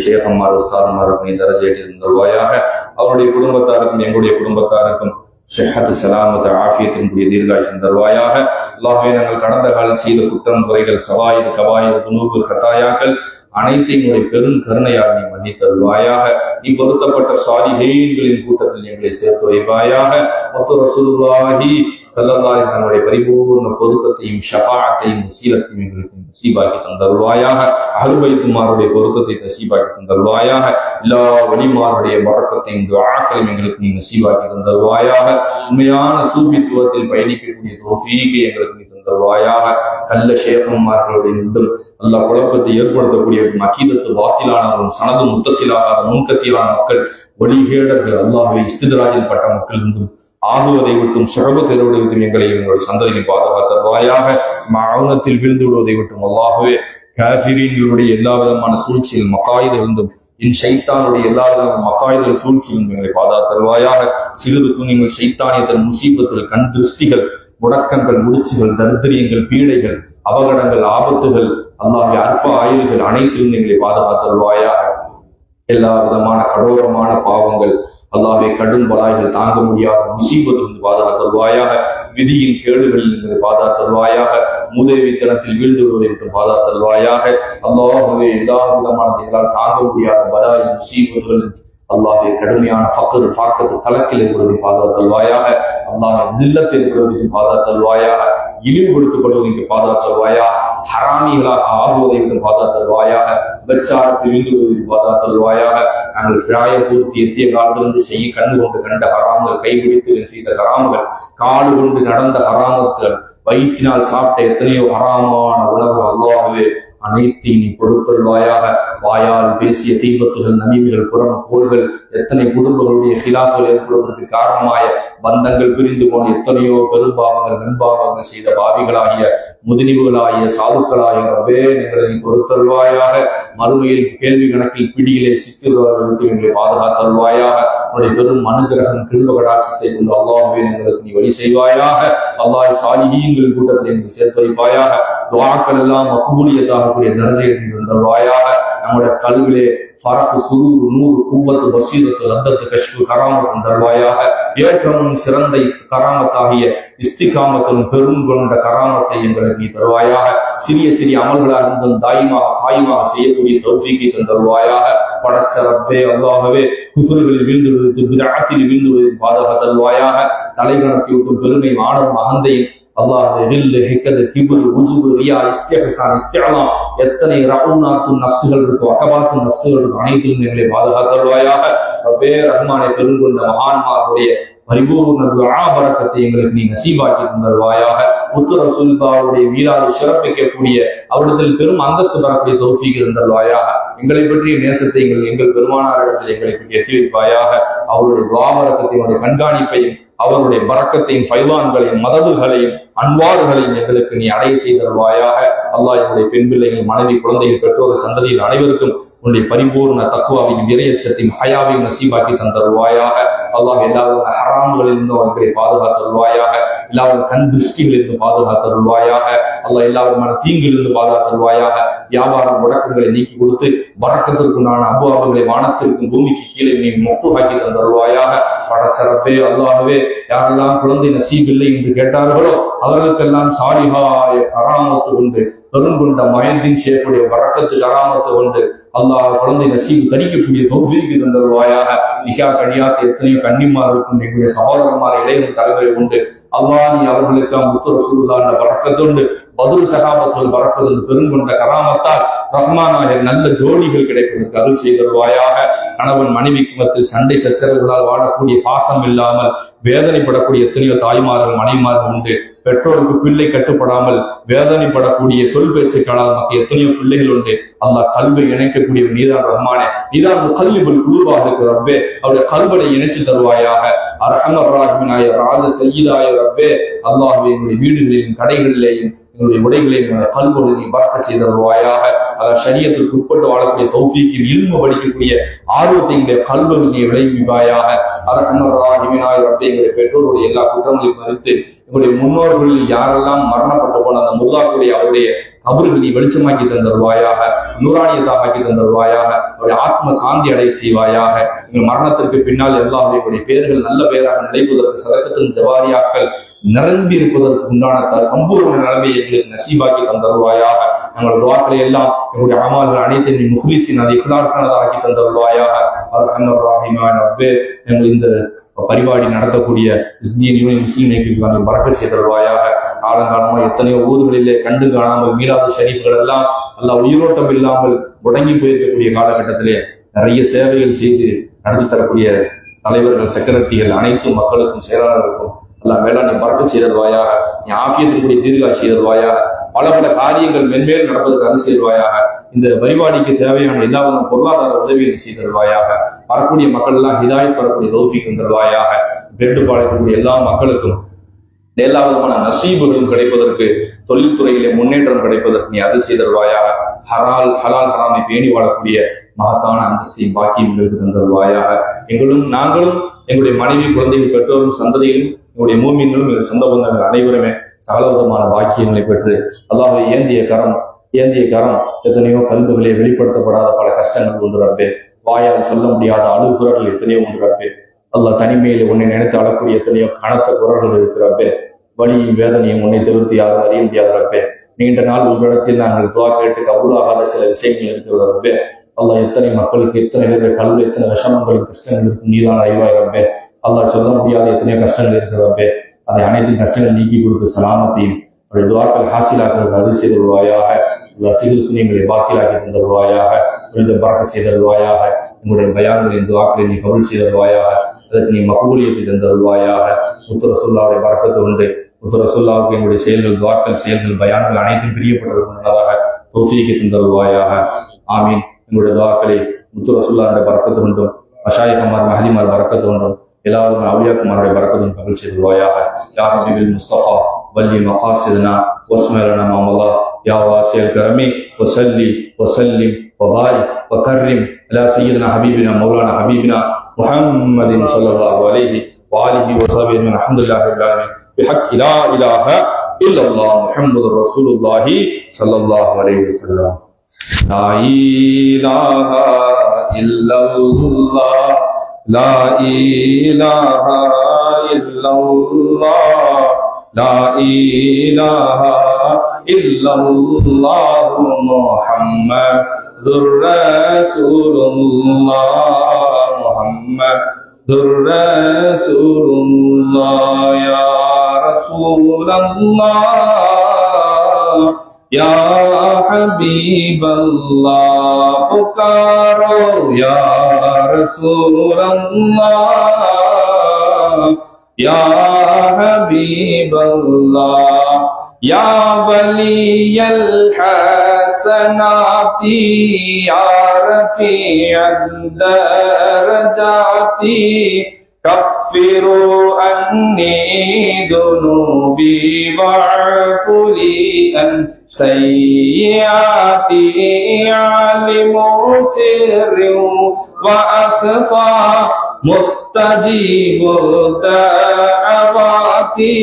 ஷேகம்மார் உஸ்தாதமாருக்கு நீ தரஜேட்டி தந்தல்வாயாக அவருடைய குடும்பத்தாருக்கும் எங்களுடைய குடும்பத்தாருக்கும் ஷஹத் சலாமத் ஆஃபியத்தினுடைய தீர்காயுஷம் தருவாயாக. அல்லாஹ்வே நாங்கள் கடந்த காலம் செய்த குற்றம் குறைகள் சவாயிர் கவாயிர் துனூபு கத்தாயாக்கள் அனைத்தையும் பெரும் கருணையாக நீ மன்னித்தருள்வாயாக. நீ பொருத்தப்பட்ட சாலிஹீன்களின் கூட்டத்தில் எங்களை சேர்த்து வைப்பாயாக. முத்து ரசூலுல்லாஹி ஸல்லல்லாஹு அலைஹி வஸல்லம் பரிபூர்ண பொருத்தத்தையும் ஷஃபாஅத்தையும் வசீலத்தையும் எங்களுக்கு நசீபாக்கி தந்தருள்வாயாக. அஹ்லு பைத்துமாருடைய பொருத்தத்தை நசீபாக்கி தந்தருள்வாயாக. எல்லா வலிமாருடைய பரக்கத்தையும் துஆக்களையும் எங்களுக்கு நீ நசீபாக்கி தந்தருள்வாயாக. உண்மையான சூஃபித்துவத்தில் பயணிக்கக்கூடிய தௌஃபீகை எங்களுக்கு நீ தந்தருள்வாயாக. கல்ல ஷேஃபம்மார்களுடைய அல்லாஹ் குழப்பத்தை ஏற்படுத்தக்கூடிய அகீதத்து வாத்திலானவரும் சனது முத்தசிலாகாத முன்கத்திலான மக்கள் வழிகேடர்கள் அல்லாஹ்வை இஸ்தித்ராஜில் பட்ட மக்கள் இருந்தும் ஆகுவதை விட்டும் சுகபத்தை விட்டும் எங்களை எங்களுடைய சந்ததியை பாதுகாத்தருள்வாயாக. மௌனத்தில் வீழ்ந்து விடுவதை விட்டும் அல்லாஹ்வே காஃபிரீன்களுடைய எல்லா விதமான சூழ்ச்சியில் மக்காயிதிலிருந்தும் என் ஷைத்தானுடைய எல்லா விதமான மக்காயிதல் சூழ்ச்சியும் எங்களை பாதுகாத்தருள்வாயாக. சிறு சூனியங்கள் ஷைத்தானியத்தின் முசீபத்தில் கண் திருஷ்டிகள் முடக்கங்கள் முடிச்சுகள் தரித்திரியங்கள் பீடைகள் அபகடங்கள் ஆபத்துகள் அல்லாஹ்வே அற்ப ஆயுள்கள் அனைத்திலும் எங்களை பாதுகாத்தருள்வாயாக. எல்லா விதமான கடோரமான பாவங்கள் அல்லாஹ்வே கடும் பலாய்கள் தாங்க முடியாத முசீபத்திலிருந்து பாதுகாத்தருள்வாயாக. விதியின் கேடுகளில் இருந்து பாதுகாத்தருள்வாயாக. மூதேவித்தனத்தில் வீழ்ந்து விடுவதை விட்டு பாதுகாத்தருள்வாயாக. அல்லாஹ்வே எல்லா விதமான எங்களால் தாங்க முடியாத பலாய் முசீபத்துகள் அல்லாஹ்வே கடுமையான ஃபக்ர் ஃபாக்கத்து தலக்கில் ஏற்படுவதை பாதுகாத்தருள்வாயாக. அல்லாஹ் தில்லத்தை ஏற்படுவதற்கு பாதுகாத்தருள்வாயாக. இழிவுபடுத்திக் கொள்வதற்கு பாதுகாத்தருள்வாயாக. ஹராமிகளாக ஆகுவதை விட்டு பாதுகாத்தருள்வாயாக. விபச்சாரத்தில் வீழ்ந்துவதற்கு பாதுகாத்தருள்வாயாக. நாங்கள் பிராய பூர்த்தி எத்திய காலத்திலிருந்து செய்ய கண்ணு கொண்டு கண்ட ஹராம்கள் கைபிடித்து செய்த ஹராம்கள் காடு கொண்டு நடந்த ஹராமத்துகள் வயிற்றினால் சாப்பிட்ட எத்தனையோ ஹராமான உணவு அல்லாஹ்வே அனைத்தையும் நீ கொடுத்தருள்வாயாக. வாயால் பேசிய தீபத்துகள் நன்மைகள் புறம் கோள்கள் எத்தனை குடும்பங்களுடைய ஹிலாஃப்கள் ஏற்படுவதற்கு காரணமாய பந்தங்கள் பிரிந்து போன எத்தனையோ பெரும்பாவங்கள் நண்பாவங்கள் செய்த பாவிகளாகிய முதினிவுகளாகிய சாதுக்களாகிய ரப்பே எங்களை நீ கொடுத்தருள்வாயாக. மறுமையில் கேள்வி கணக்கில் பிடியிலே சிக்குவதை விட்டு எங்களை பாதுகாத்தருள்வாயாக. உன்னுடைய பெரும் அனுகிரகம் கிருப கடாட்சத்தை கொண்டு அல்லாஹ்வே எங்களுக்கு நீ வழி செய்வாயாக. அல்லாஹ் சாலிஹீன்கள் கூட்டத்தில் எங்களுக்கு சேர்த்து வைப்பாயாக. துஆக்கள் எல்லாம் மக்பூலியத்தாக தரஜையை தந்தருள்வாயாக. நம்முடைய கல்விலே ஃபரஹ் சுரூர் நூர் குவத் பஸீரத் லத்தத் கஷ்ஃப் கராமத் தருள்வாயாக. ஏற்றமும் சிறந்த கராமத்தாகிய இஸ்திகாமத்தும் பெரும் கொண்ட கராமத்தை எங்களுக்கு நீ தருவாயாக. சிறிய சிறிய அமல்களாக இருந்தும் தாயிமாக காயமாக செய்யக்கூடிய தௌஃபீகை தந்தருள்வாயாக. படைச்ச ரப்பே அல்லாஹ்வே குஃப்ர்களில் வீழ்ந்து விடுவதற்கு பித்அத்தில் வீழ்ந்து விடுவதற்கு பாதுகாத்தருள்வாயாக. தலைகணத்தை விட்டு பெருமை ஆணவம் அகந்தையில் எத்தனை ரவுனாத்து நஃப்ஸுகள் இருக்கும் அகபாத்து நஃப்ஸுகள் இருக்கும் அனைத்திலும் எங்களை பாதுகாத்தருள்வாயாக. ரப்பே ரஹ்மானை பெருங்கொண்ட மகான்மாருடைய பரிபூர்ண துஆ பரக்கத்தை எங்களுக்கு நீ நசீபாக்கி தந்தருள்வாயாக. முத்து ரசூலுல்லாஹ்வுடைய மீலாது சிறப்பிக்கக்கூடிய அவரிடத்தில் பெரும் அந்தஸ்து பெறக்கூடிய தௌஃபீக் தந்தருள்வாயாக. எங்களை பற்றிய நேசத்தை எங்கள் பெருமானாரிடத்தில் எங்களை பற்றி எத்தி வைப்பாயாக. அவருடைய துஆ பரக்கத்தினுடைய கண்காணிப்பையும் அவருடைய பரக்கத்தையும் ஃபைலான்களையும் மததுகளையும் அன்வாறுகளையும் எங்களுக்கு நீ அடைய செய்தருள்வாயாக. அல்லாஹ் என்னுடைய பெண் பிள்ளைகள் மனைவி குழந்தைகள் பெற்றோர் சந்ததியில் அனைவருக்கும் உன்னுடைய பரிபூர்ண தக்குவாவையும் இறையச்சத்தையும் ஹயாவையும் நசீபாக்கி தந்தருள்வாயாக. அல்லாஹ் எல்லாரும் ஹராம்களிலிருந்தும் அவர்களை பாதுகாத்தருள்வாயாக. எல்லாரும் கண் திருஷ்டிகளிலிருந்து பாதுகாத்தருள்வாயாக. அல்லாஹ் எல்லாருமான தீங்கிலிருந்து பாதுகாத்தருள்வாயாக. வியாபாரம் முடக்கங்களை நீக்கி கொடுத்து பரக்கத்திற்குண்டான அபுவாபங்களை வானத்திற்கும் பூமிக்கு கீழே நீ முஃப்துஹாக்கி தந்தருள்வாயாக. படைச்சரப்பே அல்லாஹ்வே யாரெல்லாம் குழந்தை நசீபில்லை என்று கேட்டார்களோ அவர்களுக்கெல்லாம் சாலிஹாய கராமத்து கொண்டு பெருங்கொண்ட மயந்தின் செய்யக்கூடிய வரக்கத்து கராமத்து கொண்டு அல்லாஹ் குழந்தை நசீபு தரிக்கக்கூடிய தௌஃபீக் தந்தருள்வாயாக. நிகா கனியாத்து எத்தனையோ கன்னிமார்களுக்கும் எங்களுடைய சகோதரமார் இளைஞர் தலைவரை உண்டு அல்லாஹ் நீ அவர்களுக்கு முத்து ரசூலுல்லாஹ் என்ற பரக்கத்துண்டு பதுல் சகாபத்துகள் பரக்கத்து பெருங்கொண்ட கராமத்தால் ரஹ்மானாக நல்ல ஜோடிகள் கிடைப்பதற்கு அருள் செய்தருள்வாயாக. கணவன் மனைவிக்கு மத்தியில் சண்டை சச்சரவுகளால் வாழக்கூடிய பாசம் இல்லாமல் வேதனைப்படக்கூடிய எத்தனையோ தாய்மார்கள் மனைவிமார்கள் உண்டு. பெற்றோருக்கு பிள்ளை கட்டுப்படாமல் வேதனைப்படக்கூடிய சொல் பேச்சுக்களால் நமக்கு எத்தனையோ பிள்ளைகள் உண்டு. அல்லாஹ் கல்வை இணைக்கக்கூடிய நீதான் ரஹ்மானே, நீதான் கல்விபுல் குழுவாக இருக்கிற ரப்பே, அவருடைய கல்வனை இணைச்சு தருவாயாக. அரஹமர் ராஹிமினாய ராஜ செய்யிதாய ரப்பே, அல்லாஹ்வே எங்களுடைய வீடுகளிலும் கடைகளிலேயும் எங்களுடைய உடைகளையும் கல்வொழி நீ பறக்க செய்தருவாயாக. ஷரியத்திற்கு உட்பட்டு வாழக்கூடிய தௌஃபீக்கில் இல்மு படிக்கக்கூடிய ஆர்வத்தை எங்களுடைய கல்வொழி நீ விளைவிப்பாயாக. அரஹமர் ராஹிமினாய ரப்பே, எங்களுடைய பெற்றோருடைய எல்லா குற்றங்களையும் மறுத்து எங்களுடைய முன்னோர்களில் யாரெல்லாம் மரணப்பட்டு போன அந்த முர்தாக்குடைய அவருடைய கபர்களை வெளிச்சமாக்கி தந்தருவாயாக, நூறானியத்தாக்கி தந்தருவாயாக, அவருடைய ஆத்ம சாந்தி அடைய செய்வாயாக. எங்கள் மரணத்திற்கு பின்னால் எல்லாருடைய பெயர்கள் நல்ல பெயராக நிலைப்பதற்கு சதக்கத்தின் ஜவாரியாக்கள் நிரம்பி இருப்பதற்கு உண்டான சம்பூர்ண நிலைமையை எங்களுக்கு நசீபாக்கி தந்தருவாயாக. எங்கள் துவாக்களை எல்லாம் எங்களுடைய அமல்கள் அனைத்தையும் முஹ்லிஸின் அது இஹ்லாஸானதாக்கி தந்தருவாயாக. அர்ஹமர் ரஹீமான ரப்பே, எங்கள் இந்த பரிபாடி நடத்தக்கூடிய முஸ்லீம் நீக்கிற்கு பறக்க செய்தருவாயாக. காலங்காலமா எத்தனையோ ஊர்களிலே கண்டு காணாமல் மீளாத ஷரீஃப்கள் எல்லாம் அல்ல உயிரோட்டம் இல்லாமல் முடங்கி போயிருக்கக்கூடிய காலகட்டத்திலே நிறைய சேவைகள் செய்து நடத்தி தரக்கூடிய தலைவர்கள், செக்ரட்டரிகள், அனைத்து மக்களுக்கும் செயலாளருக்கும் அல்ல மேலாம் நீ பறக்க செய்தருவாயாக. நீ ஆஃபியத்திற்குரிய தீர்காட்சி செய்தருவாயாக. பல பல காரியங்கள் மென்மேல் நடப்பதற்கு அது செய்வாயாக. இந்த பரிபாடிக்கு தேவையான எல்லா பொருளாதார உதவிகளை செய்தருவாயாக. வரக்கூடிய மக்கள் எல்லாம் ஹிதாயத் பெறக்கூடிய தௌஃபீக் தருவாயாக. வேண்டுபாளையக்கூடிய எல்லா மக்களுக்கும் எல்லா விதமான நசீபுகளும் கிடைப்பதற்கு, தொழில்துறையிலே முன்னேற்றம் கிடைப்பதற்கு நீ அது செய்தருவாயாக. ஹலால் ஹராமை பேணி வாழக்கூடிய மகத்தான அந்தஸ்தையும் பாக்கியம் எங்களுக்கு தந்தருவாயாக. நாங்களும் எங்களுடைய மனைவி, குழந்தைகள், பெற்றோரும், சந்ததியிலும் எங்களுடைய மூமின்களும் எங்கள் சொந்த பந்தங்கள் அனைவருமே சகலவிதமான பாக்கியங்களை பெற்று அல்லாஹ்வை ஏந்திய கரம் எத்தனையோ கல்விகளை வெளிப்படுத்தப்படாத பல கஷ்டங்கள் ஒன்று ரப்பே. வாயால் சொல்ல முடியாத அழுகுறர்கள் எத்தனையோ ஒன்று ரப்பே. அல்லாஹ் தனிமையில் உன்னை நினைத்து அழக்கூடிய எத்தனையோ கனத்த குரல்கள் இருக்கிறப்பே. வலியும் வேதனையும் உன்னை தவிர்த்து யாரும் அறிய முடியாத ரப்பே. நீண்ட நாள் உங்களிடத்தில் நாங்கள் துவா கேட்டு கபூலாகாத சில விஷயங்கள் இருக்கிறது ரப்பே. அல்லாஹ் எத்தனை மக்களுக்கு எத்தனை பேர் கல்வி, எத்தனை விஷமங்களுக்கு கஷ்டங்கள் இருக்கும் நீதான் அறிவாய் ரப்பே. அல்லாஹ் சொல்ல முடியாத எத்தனையோ கஷ்டங்கள் இருக்கிறப்பே. அதை அனைத்து கஷ்டங்கள் நீக்கி கொடுத்து சலாமத்தையும் அவருடைய துவாக்கள் ஹாசிலாக்கிறது அருள் செய்தருவாயாக. சிகில் சுனியங்களை பாத்திலாக்கி தந்தருவாயாக. புரிந்த பறக்க செய்தருவாயாக. உங்களுடைய பயான்களின் துவாக்களை நீ கபூல் செய்தருவாயாக. அதற்கு நீ மகபூலியத்தை தந்தருவாயாக. முத்து ரசூலுல்லாஹ்வுடைய பரக்கத்து உண்டு. முத்து ரசூலுல்லாஹ்வுக்கு எங்களுடைய செயல்கள், துவாக்கள், செயல்கள், பயான்கள் அனைத்தும் பிரியப்பட்டதற்கு முன்னதாக தௌஃபீக்கை தந்தருவாயாக. ஆமீன். எங்களுடைய துவாக்களை முத்து ரசூலுல்லாஹ்வுடைய பரக்கத்து உண்டும், மஷாயிகமார் மஹதிமார் பரக்கத்து உண்டும், எல்லாரும் அவுலியாக்குமாருடைய பரக்கத்தும் கபூல் செய்தருவாயாக. யா ரப்பில் முஸ்தஃபா வல்லி மகாசிதனா வஸ்மலனா மாமல்லா யா வாசியல் கரமி வஸல்லி வஸல்லிம் வபாரிக் வகர்ரிம் அலா சய்யிதினா ஹபீபினா மௌலானா ஹபீபினா முஹம்மதின் ஸல்லல்லாஹு அலைஹி வஆலிஹி வஸஹ்பிஹி அல்ஹம்துலில்லாஹி ரப்பில் ஆலமீன் பிஹக்கி லா இலாஹ இல்லல்லாஹ் முஹம்மதுர் ரசூலுல்லாஹி ஸல்லல்லாஹு அலைஹி வஸல்லம். லா இலாஹ இல்லல்லாஹ் லா இலாஹ இல்லல்லாஹ் லா இலாஹ இல்லல்லாஹ் முஹம்மதுர் ரசூலுல்லாஹ் முஹம்மதுர் ரசூலுல்லாஹ். யா ரசூலல்லாஹ் யா ஹபீபல்லாஹ் புகாரோ யா ரசூலல்லாஹ் யா ஹபீபல்லாஹ் யா வலியல் ஹஸனாத்தி யா ரஃபீஅத் தரஜாத்தி கஃபிரு அன்னி துனூபி வஅஃபு லி அன் சய்யிஆத்தி அலிமு சிர்ரி வ அஸ்ஃபா முஸ்தஜீபு தஅவாத்தி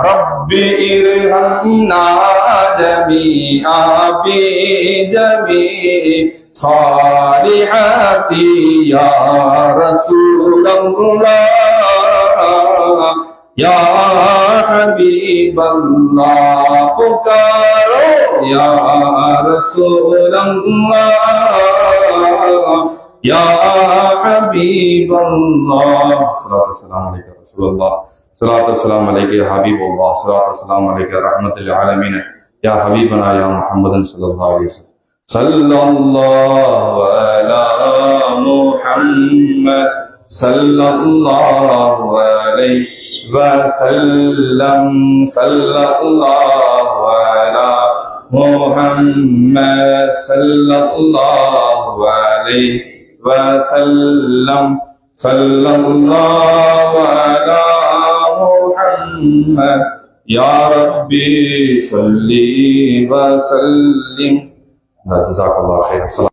ரப்பி இர்ஹம்னா ஜமீஆ பி ஜமீஇ صالحاتي يا رسول الله يا حبيب الله پکارو يا رسول الله يا حبيب الله. صلاة والسلام عليك يا رسول الله. صلاة والسلام عليك يا حبيب الله. صلاة والسلام عليك يا رحمة للعالمين يا حبيبنا يا محمد صلى الله عليه وسلم. صلى الله على محمد صلى الله عليه وسلم صلى الله على محمد صلى الله عليه وسلم صلى الله على محمد يا ربي صل وسلم. جزاك الله خير.